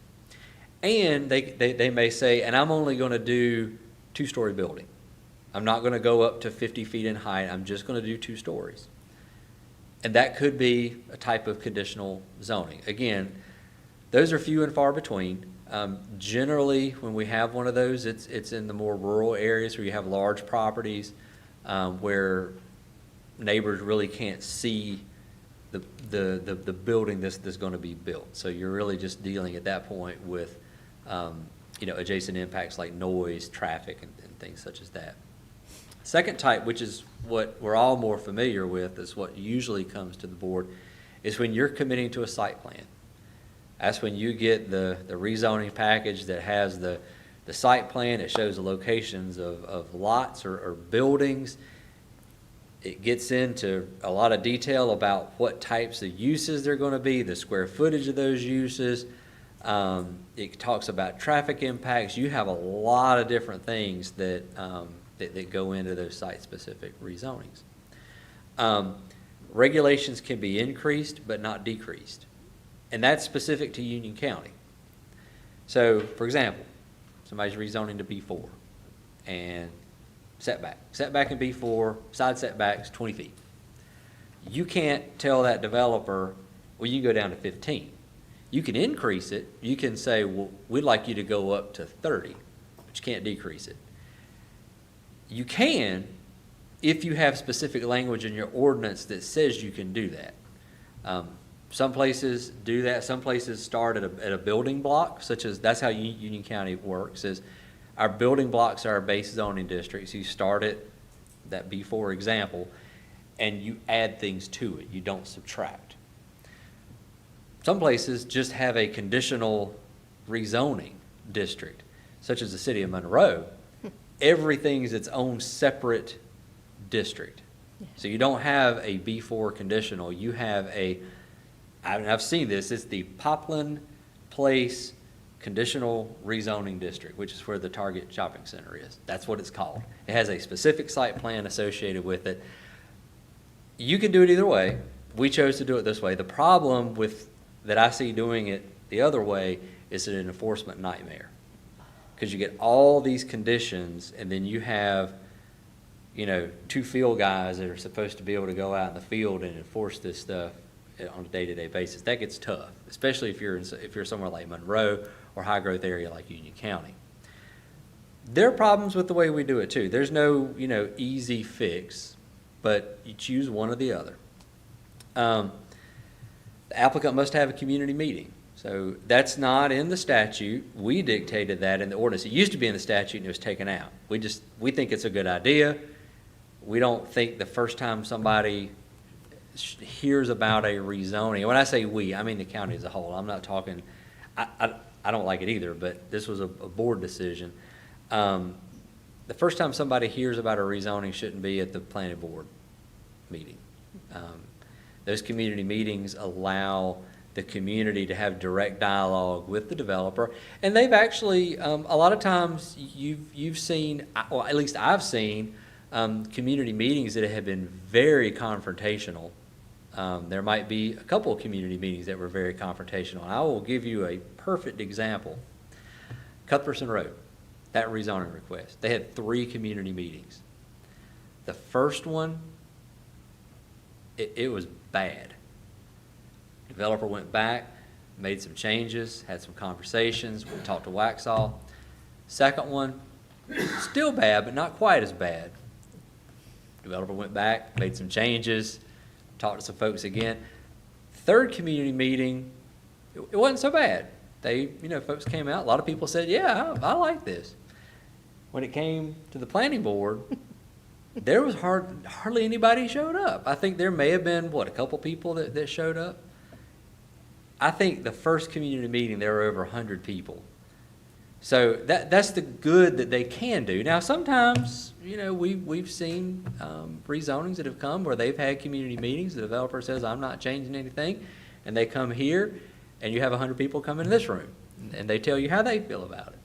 And they may say, and I'm only going to do 2-story building. I'm not going to go up to 50 feet in height. I'm just going to do 2 stories. And that could be a type of conditional zoning. Again, those are few and far between. Generally, when we have one of those, it's in the more rural areas where you have large properties, where neighbors really can't see the building that's going to be built. So you're really just dealing at that point with, adjacent impacts like noise, traffic, and things such as that. Second type, which is what we're all more familiar with, is what usually comes to the board, is when you're committing to a site plan. That's when you get the rezoning package that has the site plan. It shows the locations of lots or buildings. It gets into a lot of detail about what types of uses they're going to be, the square footage of those uses. It talks about traffic impacts. You have a lot of different things that go into those site-specific rezonings. Regulations can be increased but not decreased. And that's specific to Union County. So, for example, somebody's rezoning to B4 and setback in B4, side setbacks 20 feet. You can't tell that developer, well, you can go down to 15. You can increase it. You can say, well, we'd like you to go up to 30, but you can't decrease it. You can if you have specific language in your ordinance that says you can do that. Some places do that. Some places start at a building block, such as that's how Union County works, is our building blocks are our base zoning districts. You start at that B4 example, and you add things to it. You don't subtract. Some places just have a conditional rezoning district, such as the city of Monroe. Everything's its own separate district. So you don't have a B4 conditional. You have I've seen this, it's the Poplar Place Conditional Rezoning District, which is where the Target Shopping Center is. That's what it's called. It has a specific site plan associated with it. You can do it either way. We chose to do it this way. The problem that I see doing it the other way is an enforcement nightmare. Because you get all these conditions, and then you have, 2 field guys that are supposed to be able to go out in the field and enforce this stuff on a day-to-day basis. That gets tough, especially if you're somewhere like Monroe or high-growth area like Union County. There are problems with the way we do it too. There's no easy fix, but you choose one or the other. The applicant must have a community meeting. So that's not in the statute. We dictated that in the ordinance. It used to be in the statute and it was taken out. We think it's a good idea. We don't think the first time somebody hears about a rezoning, and when I say we, I mean the county as a whole. I'm not talking, I don't like it either, but this was a board decision. The first time somebody hears about a rezoning shouldn't be at the planning board meeting. Those community meetings allow the community to have direct dialogue with the developer, and they've actually, a lot of times you've seen, or at least I've seen, community meetings that have been very confrontational. There might be a couple of community meetings that were very confrontational. I will give you a perfect example. Cuthbertson Road, that rezoning request. They had 3 community meetings. The first one, it was bad. Developer went back, made some changes, had some conversations. We talked to Waxhaw. Second one, still bad, but not quite as bad. Developer went back, made some changes, talked to some folks again. Third community meeting, it wasn't so bad. Folks came out. A lot of people said, yeah, I like this. When it came to the planning board, there was hardly anybody showed up. I think there may have been, a couple people that showed up. I think the first community meeting, there were over 100 people. So that's the good that they can do. Now, sometimes, we've seen rezonings that have come where they've had community meetings. The developer says, I'm not changing anything. And they come here, and you have 100 people come into this room. And they tell you how they feel about it.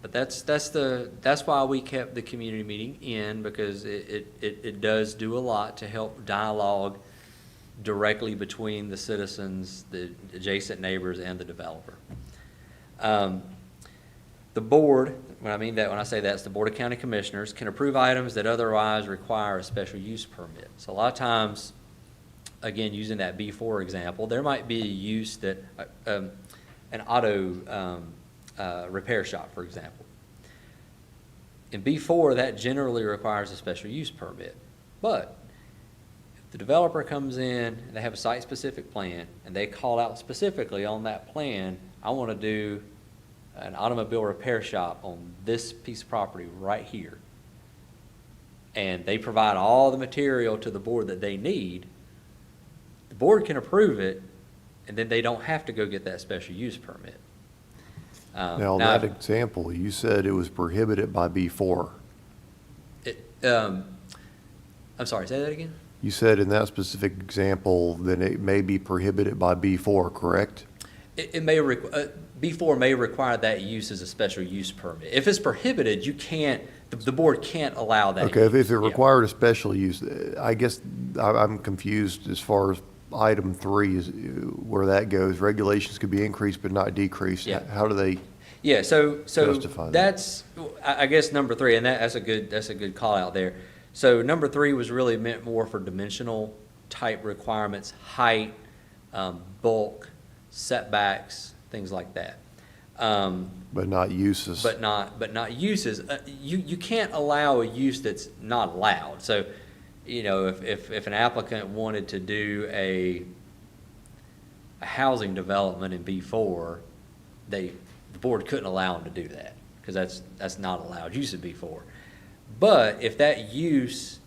But that's why we kept the community meeting in, because it does do a lot to help dialogue directly between the citizens, the adjacent neighbors, and the developer. The board, when I say that, it's the Board of County Commissioners, can approve items that otherwise require a special use permit. So a lot of times, again, using that B4 example, there might be a use that, an auto repair shop, for example. In B4, that generally requires a special use permit. But if the developer comes in and they have a site-specific plan, and they call out specifically on that plan, I want to do an automobile repair shop on this piece of property right here, and they provide all the material to the board that they need, the board can approve it, and then they don't have to go get that special use permit. Now, that example, you said it was prohibited by B4. I'm sorry, say that again? You said in that specific example that it may be prohibited by B4, correct? It may B4 may require that use as a special use permit. If it's prohibited, you can't, the board can't allow that. Okay, if it Yeah. required a special use, I guess I'm confused as far as item 3 is where that goes. Regulations could be increased but not decreased. Yeah. How do they? Yeah, so Justify that. that's, I guess, number 3, and that's a good call out there. So number 3 was really meant more for dimensional type requirements, height, bulk, setbacks, things like that. But not uses. But not uses. You can't allow a use that's not allowed. So, if an applicant wanted to do a housing development in B4, the board couldn't allow them to do that, because that's not allowed use in B4. But if that use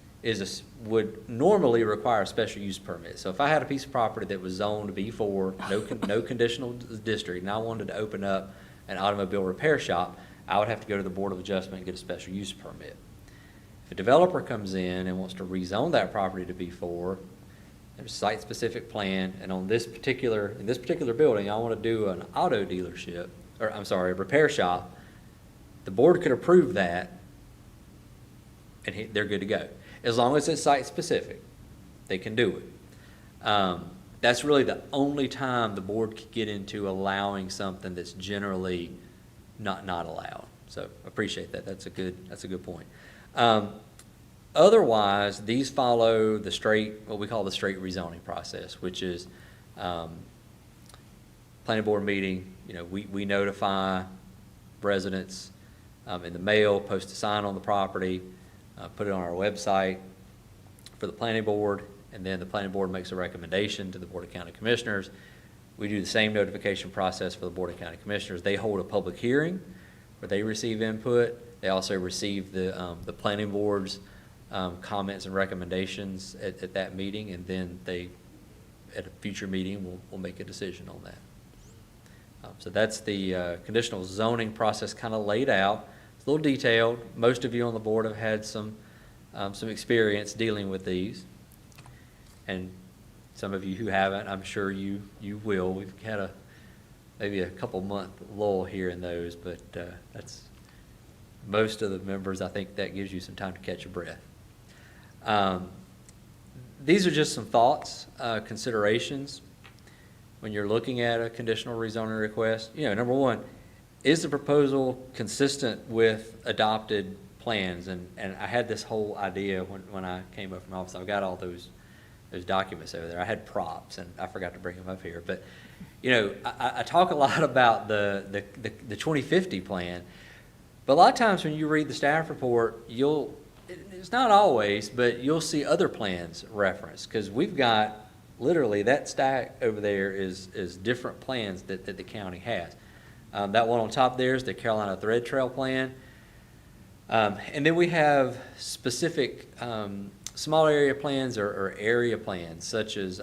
would normally require a special use permit. So if I had a piece of property that was zoned B4, no conditional district, and I wanted to open up an automobile repair shop, I would have to go to the Board of Adjustment and get a special use permit. If a developer comes in and wants to rezone that property to B4, there's a site-specific plan, and in this particular building, I want to do an auto dealership, or I'm sorry, a repair shop. The board could approve that, and they're good to go. As long as it's site-specific, they can do it. That's really the only time the board could get into allowing something that's generally not allowed. So appreciate that. That's a good point. Otherwise, these follow what we call the straight rezoning process, which is planning board meeting. We notify residents in the mail, post a sign on the property, put it on our website for the planning board, and then the planning board makes a recommendation to the Board of County Commissioners. We do the same notification process for the Board of County Commissioners. They hold a public hearing where they receive input. They also receive the planning board's comments and recommendations at that meeting, and then at a future meeting, we'll make a decision on that. So that's the conditional zoning process kind of laid out. It's a little detailed. Most of you on the board have had some experience dealing with these, and some of you who haven't, I'm sure you will. We've had maybe a couple month lull here in those, but that's most of the members. I think that gives you some time to catch your breath. These are just some thoughts, considerations when you're looking at a conditional rezoning request. Number one, is the proposal consistent with adopted plans? And I had this whole idea when I came up from office. I've got all those documents over there. I had props, and I forgot to bring them up here. But, I talk a lot about the 2050 plan. But a lot of times when you read the staff report, it's not always, but you'll see other plans referenced, because we've got literally that stack over there is different plans that the county has. That one on top there is the Carolina Thread Trail plan. And then we have specific small area plans or area plans, such as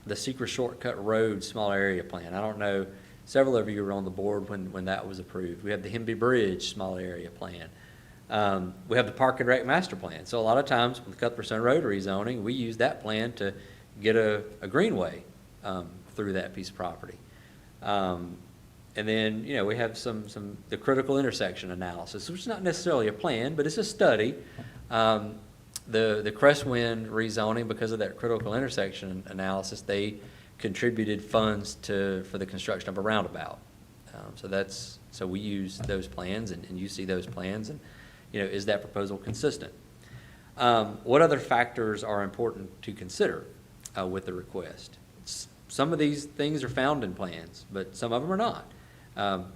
the Secret Shortcut Road small area plan. I don't know, several of you were on the board when that was approved. We have the Hemby Bridge small area plan. We have the Park and Rec master plan. So a lot of times with Cuthbertson Road rezoning, we use that plan to get a greenway through that piece of property. And then, we have the critical intersection analysis, which is not necessarily a plan, but it's a study. The Crestwind rezoning, because of that critical intersection analysis, they contributed funds for the construction of a roundabout. So we use those plans, and you see those plans, and, is that proposal consistent? What other factors are important to consider with the request? Some of these things are found in plans, but some of them are not.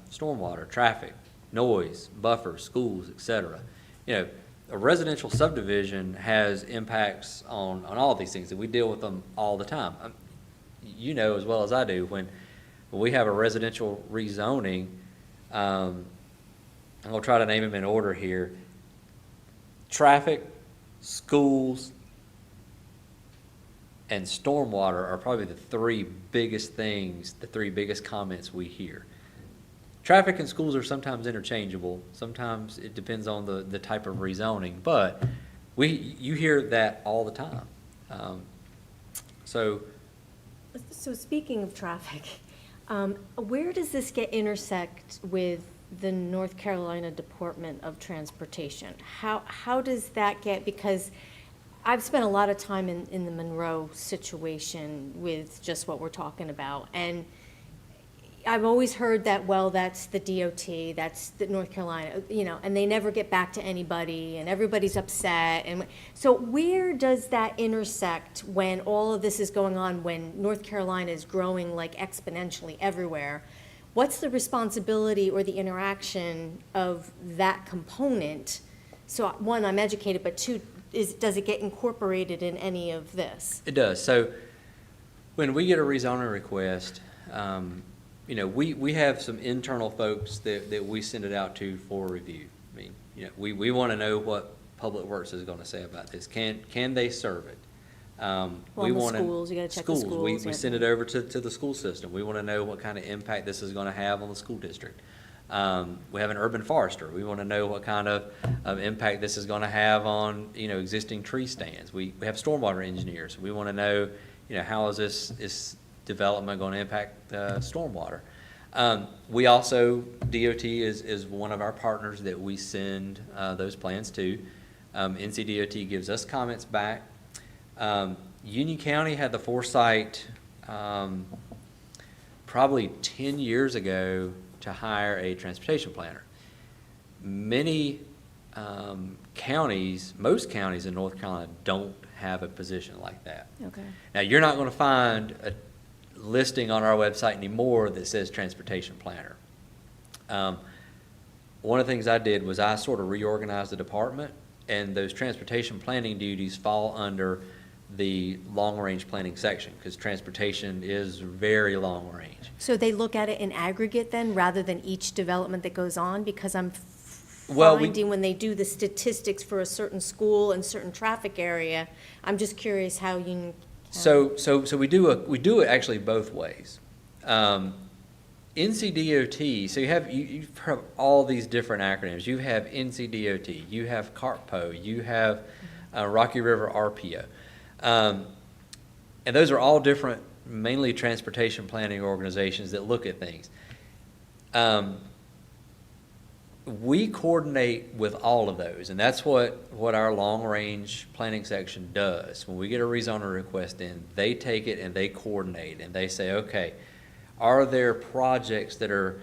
Stormwater, traffic, noise, buffers, schools, et cetera. A residential subdivision has impacts on all these things, and we deal with them all the time. You know as well as I do, when we have a residential rezoning, I'm gonna try to name them in order here. Traffic, schools, and stormwater are probably the three biggest things, the three biggest comments we hear. Traffic and schools are sometimes interchangeable. Sometimes it depends on the type of rezoning, but you hear that all the time. So speaking of traffic, where does this intersect with the North Carolina Department of Transportation? How does that get, because I've spent a lot of time in the Monroe situation with just what we're talking about, and I've always heard that, well, that's the DOT, that's the North Carolina, and they never get back to anybody, and everybody's upset. And so where does that intersect when all of this is going on, when North Carolina is growing like exponentially everywhere? What's the responsibility or the interaction of that component? So one, I'm educated, but two, does it get incorporated in any of this? it does. So when we get a rezoning request, we have some internal folks that we send it out to for review. I mean, we want to know what Public Works is going to say about this. Can they serve it? We want schools, you got to check the schools. We send it over to the school system. We want to know what kind of impact this is going to have on the school district. We have an urban forester. We want to know what kind of impact this is going to have on existing tree stands. We have stormwater engineers. We want to know how is this development going to impact stormwater. We also, DOT is one of our partners that we send those plans to. NCDOT gives us comments back. Union County had the foresight probably 10 years ago to hire a transportation planner. Many counties, most counties in North Carolina don't have a position like that. Okay. Now, you're not going to find a listing on our website anymore that says transportation planner. One of the things I did was I sort of reorganized the department, and those transportation planning duties fall under the long-range planning section, because transportation is very long-range. So they look at it in aggregate then, rather than each development that goes on? Because I'm Well, finding when they do the statistics for a certain school and certain traffic area, I'm just curious how you. So we do it actually both ways. NCDOT, so you have all these different acronyms. You have NCDOT, you have CARPO, you have Rocky River RPO. And those are all different, mainly transportation planning organizations that look at things. We coordinate with all of those, and that's what our long-range planning section does. When we get a rezoning request in, they take it and they coordinate, and they say, okay, are there projects that are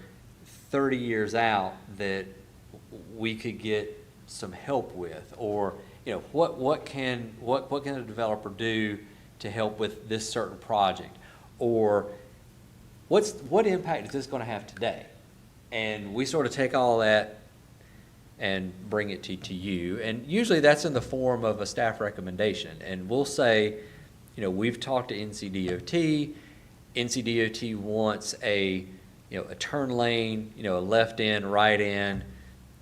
30 years out that we could get some help with? Or, what can a developer do to help with this certain project? Or what impact is this going to have today? And we sort of take all that and bring it to you. And usually that's in the form of a staff recommendation. And we'll say, we've talked to NCDOT. NCDOT wants a turn lane, a left in, right in,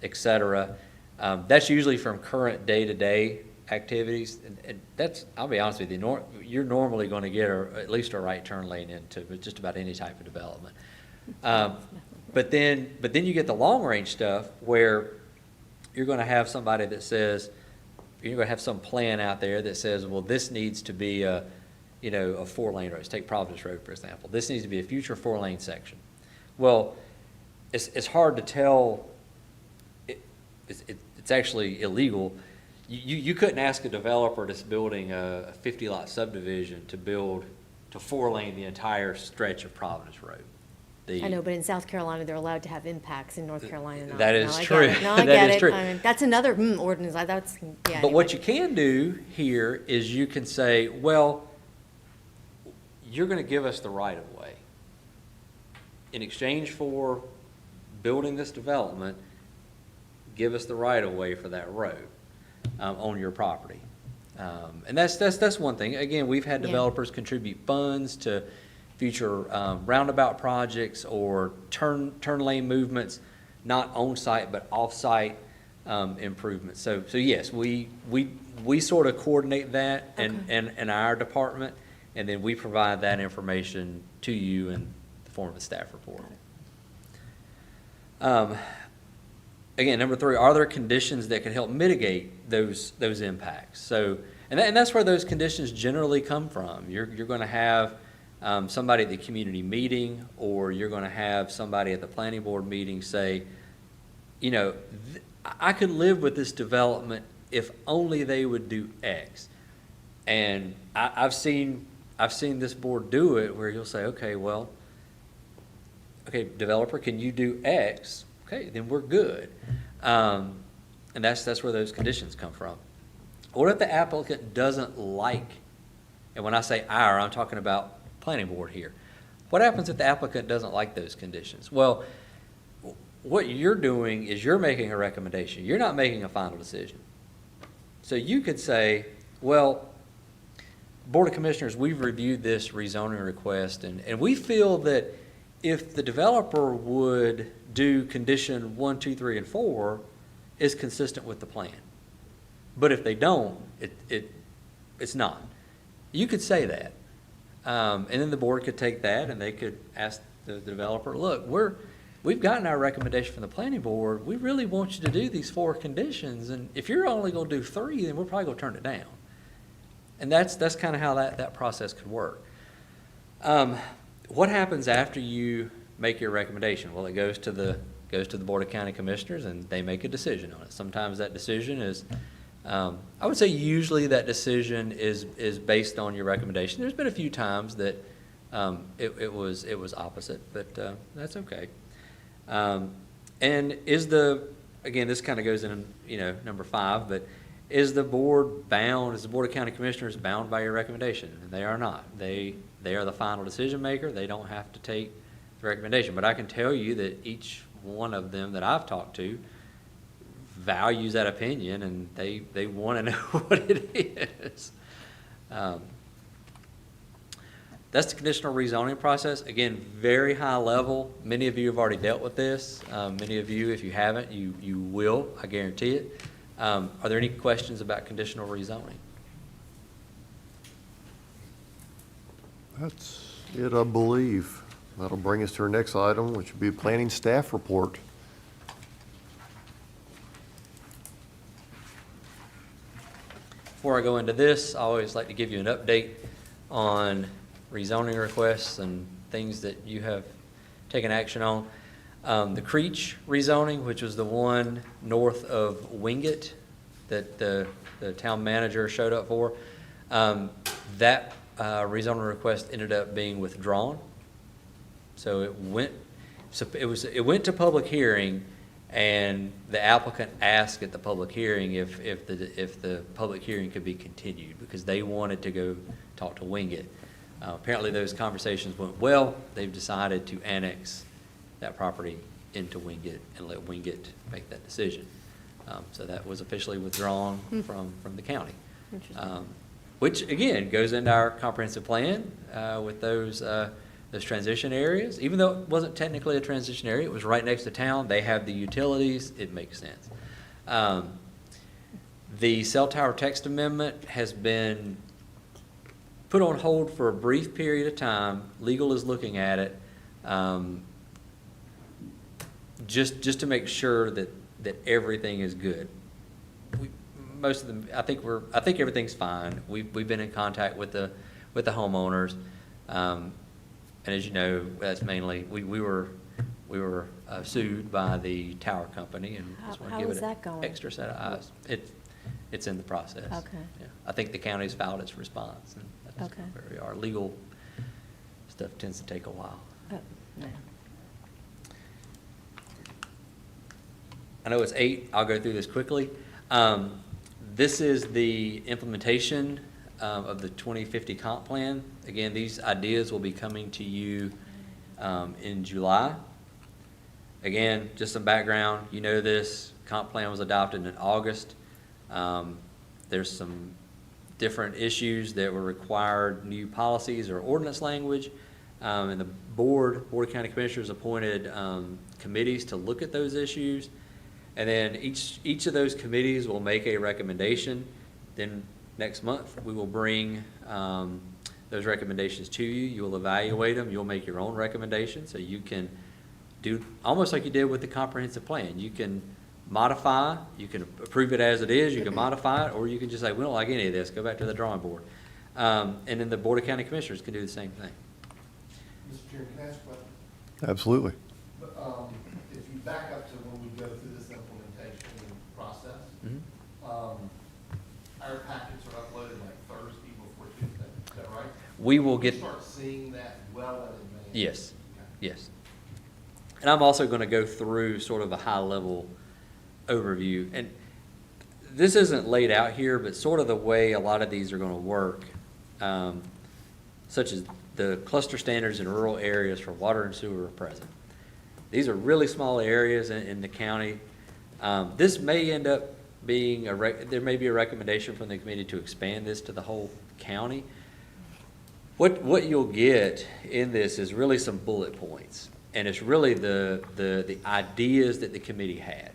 et cetera. That's usually from current day-to-day activities. And that's, I'll be honest with you, you're normally going to get at least a right turn lane into just about any type of development. But then you get the long-range stuff where you're going to have somebody that says, you're going to have some plan out there that says, well, this needs to be a 4-lane road. Take Providence Road, for example. This needs to be a future 4-lane section. Well, it's hard to tell, it's actually illegal. You couldn't ask a developer that's building a 50-lot subdivision to four-lane the entire stretch of Providence Road. I know, but in South Carolina, they're allowed to have impacts, in North Carolina, not. That is No, I get true. it. No, I That get is it. true. I mean, that's another ordinance, that's, yeah. But what anyway. you can do here is you can say, well, you're gonna give us the right of way. In exchange for building this development, give us the right of way for that road, on your property. And that's one thing. Again, we've had Yeah. developers contribute funds to future, roundabout projects or turn lane movements, not on-site but off-site, improvements. So yes, we sort of coordinate that in our department, and then we provide that information to you in the form of a staff report. Again, number 3, are there conditions that can help mitigate those impacts? So, and that's where those conditions generally come from. You're going to have somebody at the community meeting, or you're going to have somebody at the planning board meeting say, you know, I could live with this development if only they would do X. And I've seen this board do it, where you'll say, okay, well, okay, developer, can you do X? Okay, then we're good. And that's where those conditions come from. What if the applicant doesn't like, and when I say I'm talking about planning board here. What happens if the applicant doesn't like those conditions? Well, what you're doing is you're making a recommendation. You're not making a final decision. So you could say, well, Board of Commissioners, we've reviewed this rezoning request, and we feel that if the developer would do condition 1, 2, 3, and 4, is consistent with the plan. But if they don't, it's not. You could say that. And then the board could take that and they could ask the developer, look, we've gotten our recommendation from the planning board. We really want you to do these 4 conditions. And if you're only going to do 3, then we're probably going to turn it down. And that's kind of how that process could work. What happens after you make your recommendation? Well, it goes to the Board of County Commissioners, and they make a decision on it. Sometimes that decision is, I would say usually that decision is based on your recommendation. There's been a few times that it was opposite, but that's okay. And again, this kind of goes in, number 5, but is the Board of County Commissioners bound by your recommendation? And they are not. They are the final decision maker. They don't have to take the recommendation. But I can tell you that each one of them that I've talked to values that opinion, and they want to know what it is. That's the conditional rezoning process. Again, very high level. Many of you have already dealt with this. Many of you, if you haven't, you will, I guarantee it. Are there any questions about conditional rezoning? That's it, I believe. That'll bring us to our next item, which would be planning staff report. Before I go into this, I always like to give you an update on rezoning requests and things that you have taken action on. The Creech rezoning, which was the one north of Wingate that the town manager showed up for, that rezoning request ended up being withdrawn. So it went to public hearing, and the applicant asked at the public hearing if the public hearing could be continued, because they wanted to go talk to Wingate. Apparently those conversations went well. They've decided to annex that property into Wingate and let Wingate make that decision. So that was officially withdrawn from the county. Which again goes into our comprehensive plan with those transition areas. Even though it wasn't technically a transition area, it was right next to town. They have the utilities. It makes sense. The cell tower text amendment has been put on hold for a brief period of time. Legal is looking at it, just to make sure that everything is good. Most of them, I think everything's fine. We've been in contact with the homeowners, and as you know, that's mainly we we were sued by the tower company, and just want to How give is it that an going? extra set of eyes. It's in the process. Okay. Yeah. I think the county's filed its response, and that's Okay. where we are. Legal stuff tends to take a while. No. I know it's 8, I'll go through this quickly. This is the implementation of the 2050 comp plan. Again, these ideas will be coming to you in July. Again, just some background, you know this, comp plan was adopted in August. There's some different issues that were required, new policies or ordinance language. And the Board of County Commissioners appointed committees to look at those issues. And then each of those committees will make a recommendation. Then next month, we will bring those recommendations to you. You will evaluate them. You'll make your own recommendations. So you can do almost like you did with the comprehensive plan. You can modify, you can approve it as it is, you can modify it, or you can just say, we don't like any of this, go back to the drawing board. And then the Board of County Commissioners can do the same thing. Mr. Chairman, can I ask a question? Absolutely. But, if you back up to when we go through this implementation process, our packets are uploaded like Thursday before Tuesday, is that right? We will get, Start seeing that well in advance? yes, Okay. yes. And I'm also going to go through sort of a high-level overview. And this isn't laid out here, but sort of the way a lot of these are going to work, such as the cluster standards in rural areas for water and sewer are present. These are really small areas in the county. This may end up being there may be a recommendation from the committee to expand this to the whole county. What you'll get in this is really some bullet points, and it's really the ideas that the committee had.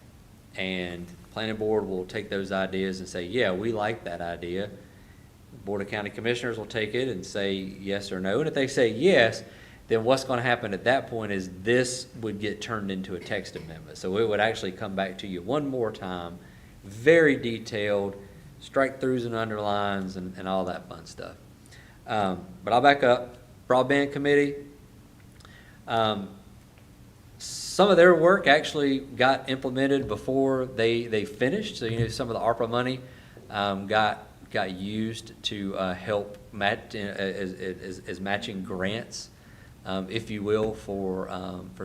And planning board will take those ideas and say, yeah, we like that idea. Board of County Commissioners will take it and say yes or no. And if they say yes, then what's going to happen at that point is this would get turned into a text amendment. So it would actually come back to you one more time, very detailed, strike throughs and underlines and all that fun stuff. But I'll back up. Broadband Committee. Some of their work actually got implemented before they finished. So, you know, some of the ARPA money got used to help match as matching grants, if you will, for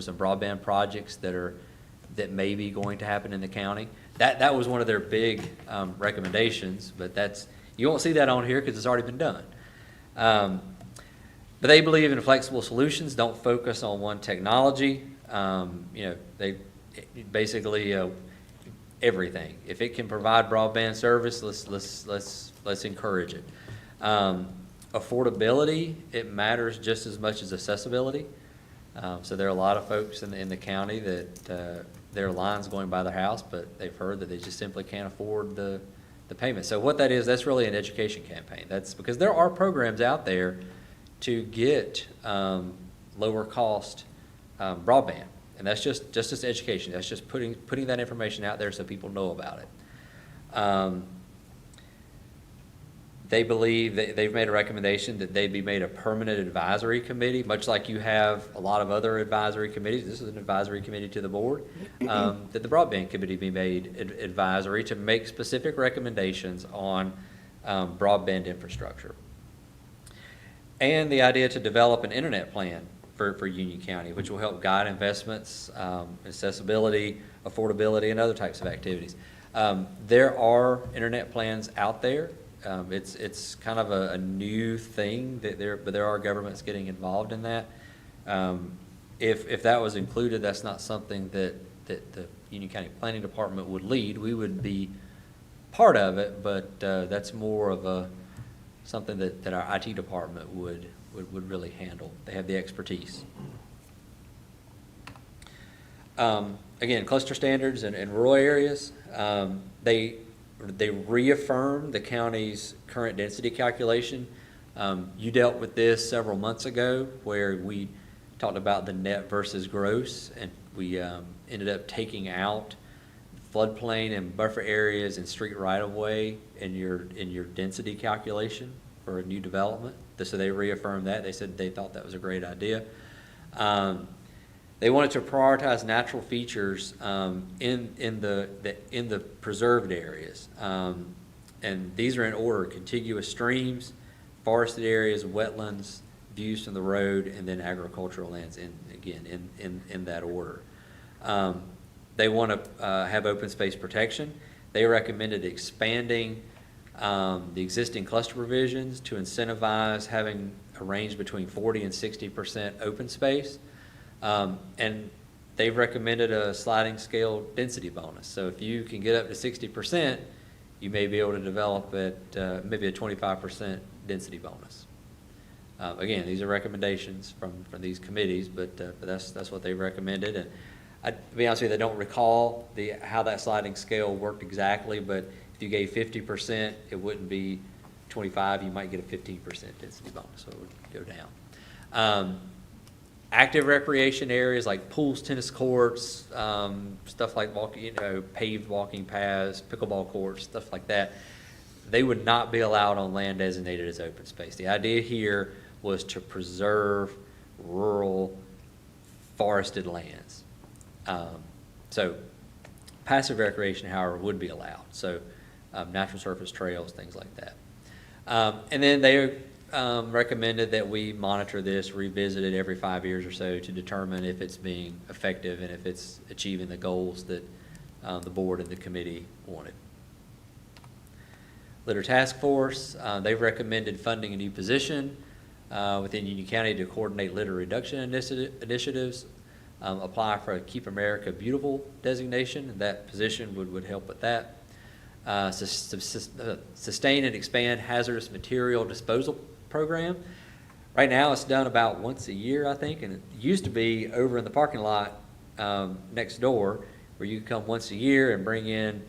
some broadband projects that may be going to happen in the county. That was one of their big recommendations, but you won't see that on here because it's already been done. But they believe in flexible solutions. Don't focus on one technology. You know, they basically everything. If it can provide broadband service, let's encourage it. Affordability, it matters just as much as accessibility. So there are a lot of folks in the county that there are lines going by their house, but they've heard that they just simply can't afford the payment. So what that is, that's really an education campaign. That's because there are programs out there to get lower cost broadband, and that's just as education. That's just putting that information out there so people know about it. They believe that they've made a recommendation that they be made a permanent advisory committee, much like you have a lot of other advisory committees. This is an advisory committee to the board, that the Broadband Committee be made advisory to make specific recommendations on broadband infrastructure. And the idea to develop an internet plan for Union County, which will help guide investments, accessibility, affordability, and other types of activities. There are internet plans out there. It's kind of a new thing but there are governments getting involved in that. If that was included, that's not something that the Union County Planning Department would lead. We would be part of it, but that's more of something that our IT department would really handle. They have the expertise. Again, cluster standards in rural areas. They reaffirm the county's current density calculation. You dealt with this several months ago where we talked about the net versus gross, and we ended up taking out floodplain and buffer areas and street right-of-way in your density calculation for a new development. So they reaffirmed that. They said they thought that was a great idea. They wanted to prioritize natural features in the preserved areas. And these are in order: contiguous streams, forested areas, wetlands, views from the road, and then agricultural lands, in that order. They want to have open space protection. They recommended expanding the existing cluster provisions to incentivize having a range between 40 and 60% open space. And they've recommended a sliding scale density bonus. So if you can get up to 60%, you may be able to develop at maybe a 25% density bonus. Again, these are recommendations from these committees, but that's what they recommended. And to be honest with you, I don't recall how that sliding scale worked exactly, but if you gave 50%, it wouldn't be 25, you might get a 15% density bonus, so it would go down. Active recreation areas like pools, tennis courts, stuff like paved walking paths, pickleball courts, stuff like that, they would not be allowed on land designated as open space. The idea here was to preserve rural forested lands. So passive recreation, however, would be allowed. So natural surface trails, things like that. And then they recommended that we monitor this, revisit it every 5 years or so to determine if it's being effective and if it's achieving the goals that the board and the committee wanted. Litter Task Force, they've recommended funding a new position within Union County to coordinate litter reduction initiatives, apply for a Keep America Beautiful designation, and that position would help with that. Sustain and expand hazardous material disposal program. Right now it's done about once a year, I think, and it used to be over in the parking lot next door where you could come once a year and bring in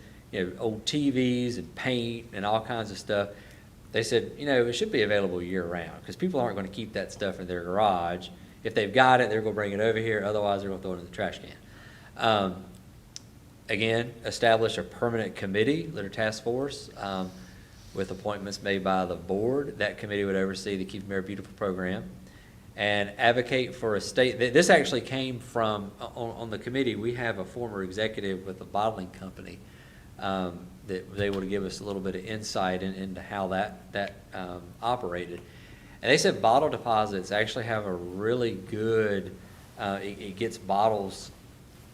old TVs and paint and all kinds of stuff. They said, it should be available year-round because people aren't going to keep that stuff in their garage. If they've got it, they're going to bring it over here. Otherwise, they're going to throw it in the trash can. Again, establish a permanent committee, Litter Task Force, with appointments made by the board. That committee would oversee the Keep America Beautiful program and advocate for a state. This actually came from, on the committee, we have a former executive with a bottling company that was able to give us a little bit of insight into how that operated. And they said bottle deposits actually have a really good, it gets bottles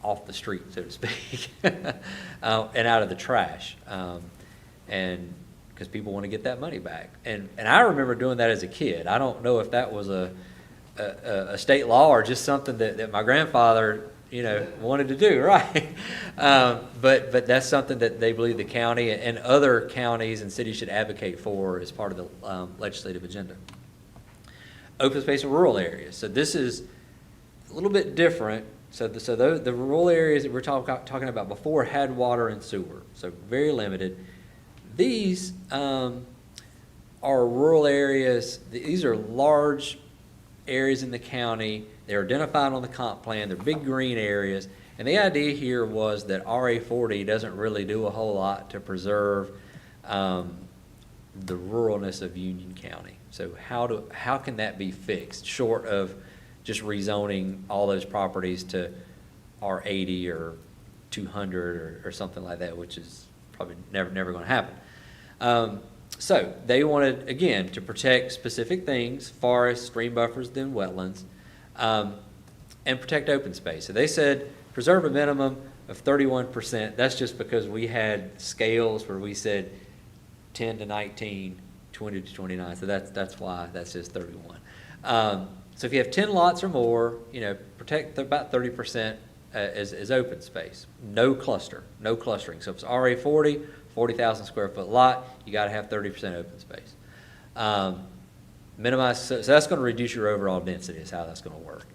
off the street, so to speak, and out of the trash, and because people want to get that money back. And I remember doing that as a kid. I don't know if that was a state law or just something that my grandfather wanted to do, right? But that's something that they believe the county and other counties and cities should advocate for as part of the legislative agenda. Open space in rural areas. So this is a little bit different. So the rural areas that we're talking about before had water and sewer, so very limited. These are rural areas. These are large areas in the county. They're identified on the comp plan. They're big green areas. And the idea here was that RA 40 doesn't really do a whole lot to preserve the ruralness of Union County. So how can that be fixed short of just rezoning all those properties to R80 or 200 or something like that, which is probably never going to happen. So they wanted, again, to protect specific things, forests, stream buffers, then wetlands, and protect open space. So they said preserve a minimum of 31%. That's just because we had scales where we said 10 to 19, 20 to 29. So that's why that says 31. So if you have 10 lots or more, protect about 30% as open space. No clustering. So if it's RA 40, 40,000 square foot lot, you got to have 30% open space. Minimize, so that's going to reduce your overall density is how that's going to work.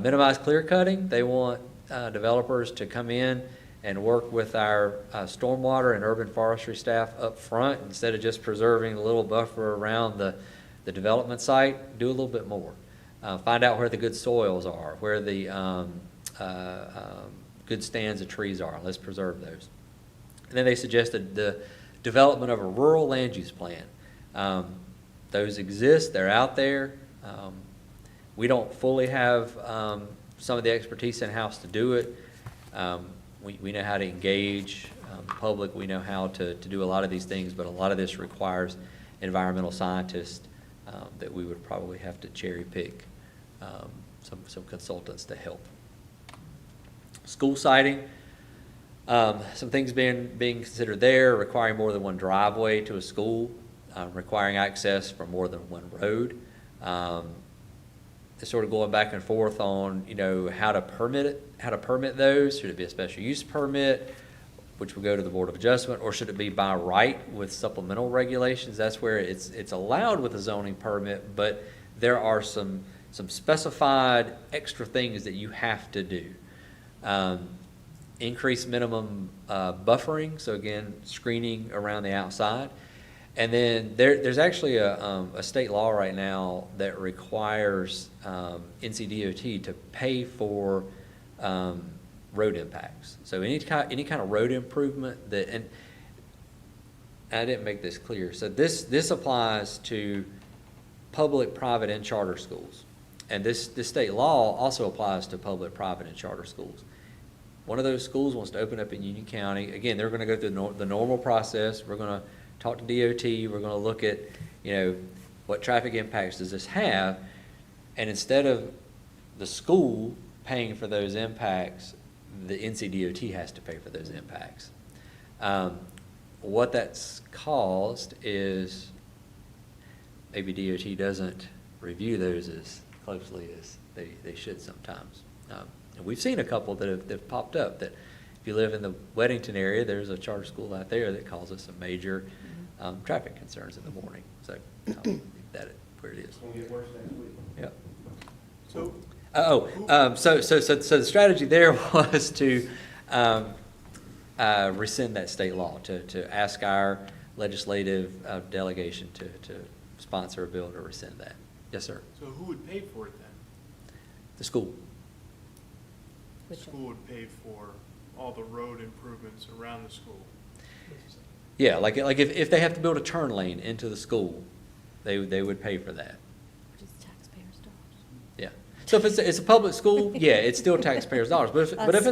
Minimize clear cutting. They want developers to come in and work with our stormwater and urban forestry staff up front instead of just preserving a little buffer around the development site. Do a little bit more. Find out where the good soils are, where the good stands of trees are. Let's preserve those. And then they suggested the development of a rural land use plan. Those exist. They're out there. We don't fully have some of the expertise in-house to do it. We know how to engage the public, we know how to do a lot of these things, but a lot of this requires environmental scientists that we would probably have to cherry pick some consultants to help. School siting, some things being considered there, requiring more than one driveway to a school, requiring access from more than one road. It's sort of going back and forth on, how to permit those. Should it be a special use permit, which would go to the Board of Adjustment, or should it be by right with supplemental regulations? That's where it's allowed with a zoning permit, but there are some specified extra things that you have to do. Increased minimum buffering, so again, screening around the outside. And then there's actually a state law right now that requires NCDOT to pay for road impacts. So any kind of road improvement and I didn't make this clear. So this applies to public, private, and charter schools. And this state law also applies to public, private, and charter schools. One of those schools wants to open up in Union County. Again, they're going to go through the normal process. We're going to talk to DOT. We're going to look at, what traffic impacts does this have? And instead of the school paying for those impacts, the NCDOT has to pay for those impacts. What that's caused is maybe DOT doesn't review those as closely as they should sometimes. And we've seen a couple that have popped up that if you live in the Weddington area, there's a charter school out there that causes some major traffic concerns in the morning. So I'll leave that where it is. It's gonna get worse next week. Yep. So, So the strategy there was to rescind that state law, to ask our legislative delegation to sponsor a bill to rescind that. Yes, sir. so who would pay for it then? The school. The school would pay for all the road improvements around the school. Yeah, like if they have to build a turn lane into the school, they would pay for that. Just taxpayers' dollars. Yeah. So if it's a public school, yeah, it's still taxpayers' dollars. But if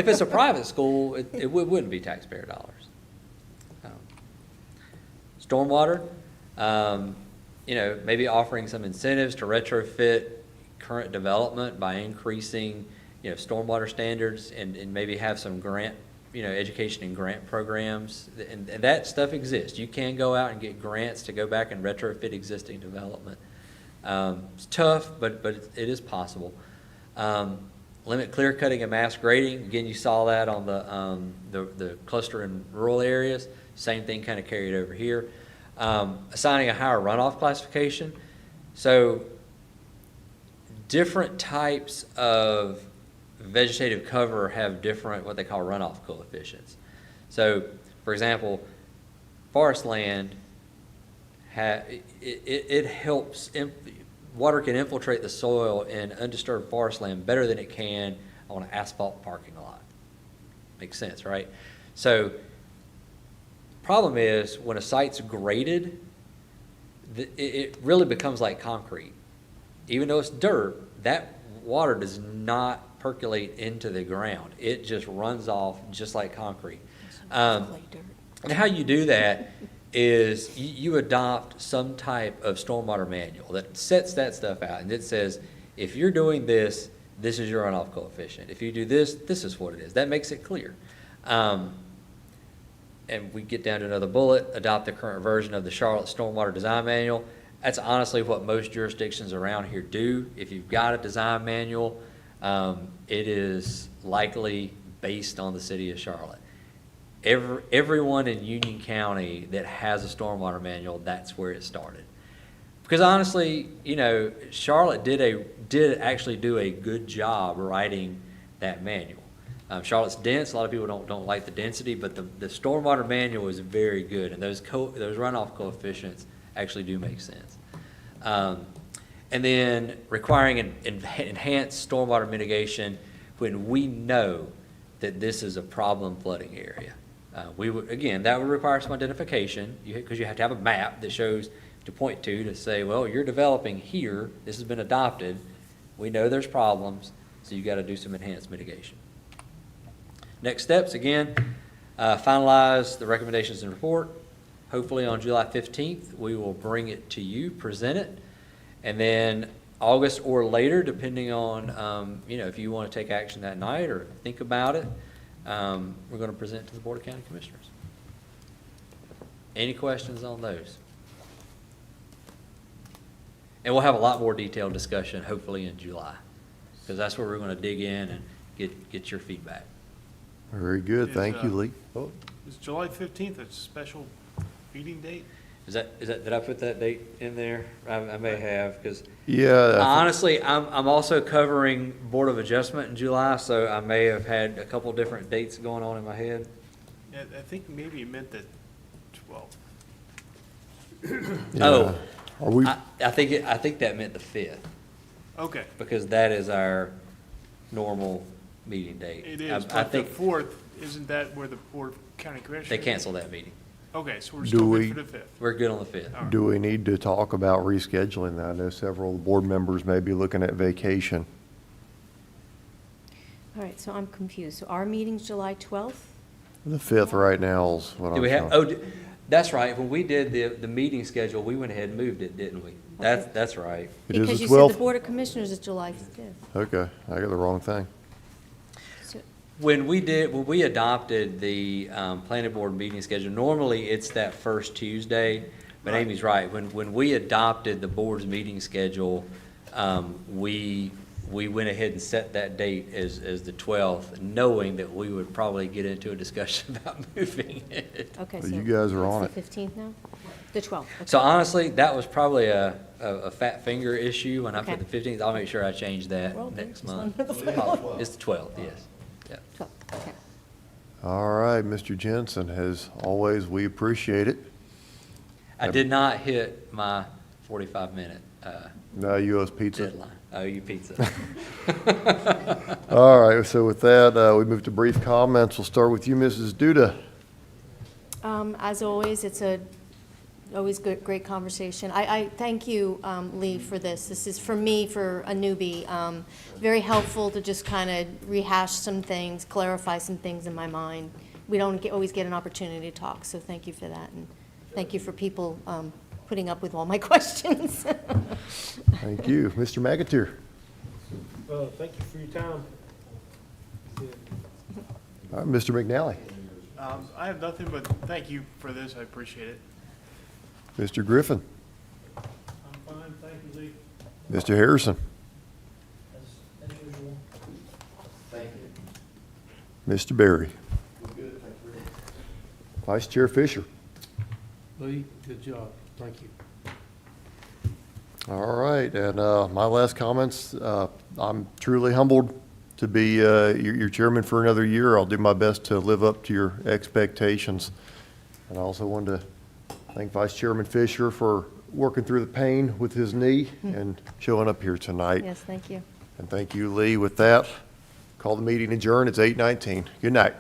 it's a private school, it wouldn't be taxpayer dollars. Stormwater, maybe offering some incentives to retrofit current development by increasing, stormwater standards and maybe have some grant, education and grant programs. And that stuff exists. You can go out and get grants to go back and retrofit existing development. It's tough, but it is possible. Limit clear cutting and mass grading. Again, you saw that on the cluster in rural areas. Same thing kind of carried over here. Assigning a higher runoff classification. So different types of vegetative cover have different what they call runoff coefficients. So, for example, forest land, it helps, water can infiltrate the soil in undisturbed forest land better than it can on an asphalt parking lot. Makes sense, right? So, problem is when a site's graded, it really becomes like concrete. Even though it's dirt, that water does not percolate into the ground. It just runs off just like concrete. And how you do that is you adopt some type of stormwater manual that sets that stuff out, and it says, if you're doing this, this is your runoff coefficient. If you do this, this is what it is. That makes it clear. And we get down to another bullet, adopt the current version of the Charlotte Stormwater Design Manual. That's honestly what most jurisdictions around here do. If you've got a design manual, it is likely based on the city of Charlotte. Everyone in Union County that has a stormwater manual, that's where it started. Because honestly, Charlotte did actually do a good job writing that manual. Charlotte's dense. A lot of people don't like the density, but the stormwater manual is very good, and those runoff coefficients actually do make sense. And then requiring an enhanced stormwater mitigation when we know that this is a problem flooding area. That would require some identification, because you have to have a map that shows to point to say, well, you're developing here, this has been adopted, we know there's problems, So you got to do some enhanced mitigation. Next steps, again, finalize the recommendations and report. Hopefully on July 15th, we will bring it to you, present it, and then August or later, depending on, if you want to take action that night or think about it, we're going to present it to the Board of County Commissioners. Any questions on those? And we'll have a lot more detailed discussion hopefully in July, because that's where we're going to dig in and get your feedback. Very good. Thank you, Lee. Oh, Is July 15th a special meeting date? Did I put that date in there? I may have, because yeah. honestly, I'm also covering Board of Adjustment in July, so I may have had a couple different dates going on in my head. Yeah, I think maybe it meant the 12th. Yeah. Oh, Are we, I think that meant the 5th, Okay, because that is our normal meeting date. it is, I but the think 4th, isn't that where the Board of County Commissioners? they canceled that meeting. Okay, so we're Do still we- good for the 5th. We're good on the 5th. All right. do we need to talk about rescheduling that? I know several of the board members may be looking at vacation. All right, so I'm confused. So our meeting's July 12th? The 5th right now is what Do I'm we have, showing. that's right, when we did the meeting schedule, we went ahead and moved it, didn't we? That's right. It is Because the you said 12th? the Board of Commissioners is July 5th. Okay, I got the wrong thing. So, When we adopted the planning board meeting schedule, normally it's that first Tuesday, but Right. Amy's right. When we adopted the board's meeting schedule, we went ahead and set that date as the 12th, knowing that we would probably get into a discussion about moving it. Okay, Well, so you guys are on it's the 15th now? The 12th. okay. So honestly, that was probably a fat finger issue when I Okay. put the 15th. I'll make sure I change that Well, next just month. on the 12th. It's the 12th, yes. Yeah. 12th, okay. All right, Mr. Jensen, as always, we appreciate it. I did not hit my 45-minute Now you owe us pizza. deadline. Oh, you pizza. All right, so with that, we move to brief comments. We'll start with you, Mrs. Duda. As always, it's always good, great conversation. I thank you, Lee, for this. This is, for me, for a newbie, very helpful to just kind of rehash some things, clarify some things in my mind. We don't always get an opportunity to talk, so thank you for that. And thank you for people putting up with all my questions. Thank you. Mr. McAteer. Thank you for your time. All right, Mr. McNally. I have nothing, but thank you for this, I appreciate it. Mr. Griffin. I'm fine, thank you, Lee, Mr. Harrison. as usual. Thank you. Mr. Berry. We're good, thank you very much. Vice Chair Fisher. Lee, good job. Thank you. All right, and my last comments, I'm truly humbled to be your chairman for another year. I'll do my best to live up to your expectations. And I also wanted to thank Vice Chairman Fisher for working through the pain with his knee and showing up here tonight. Yes, thank you. And thank you, Lee. With that, call the meeting adjourned. It's 8:19. Good night.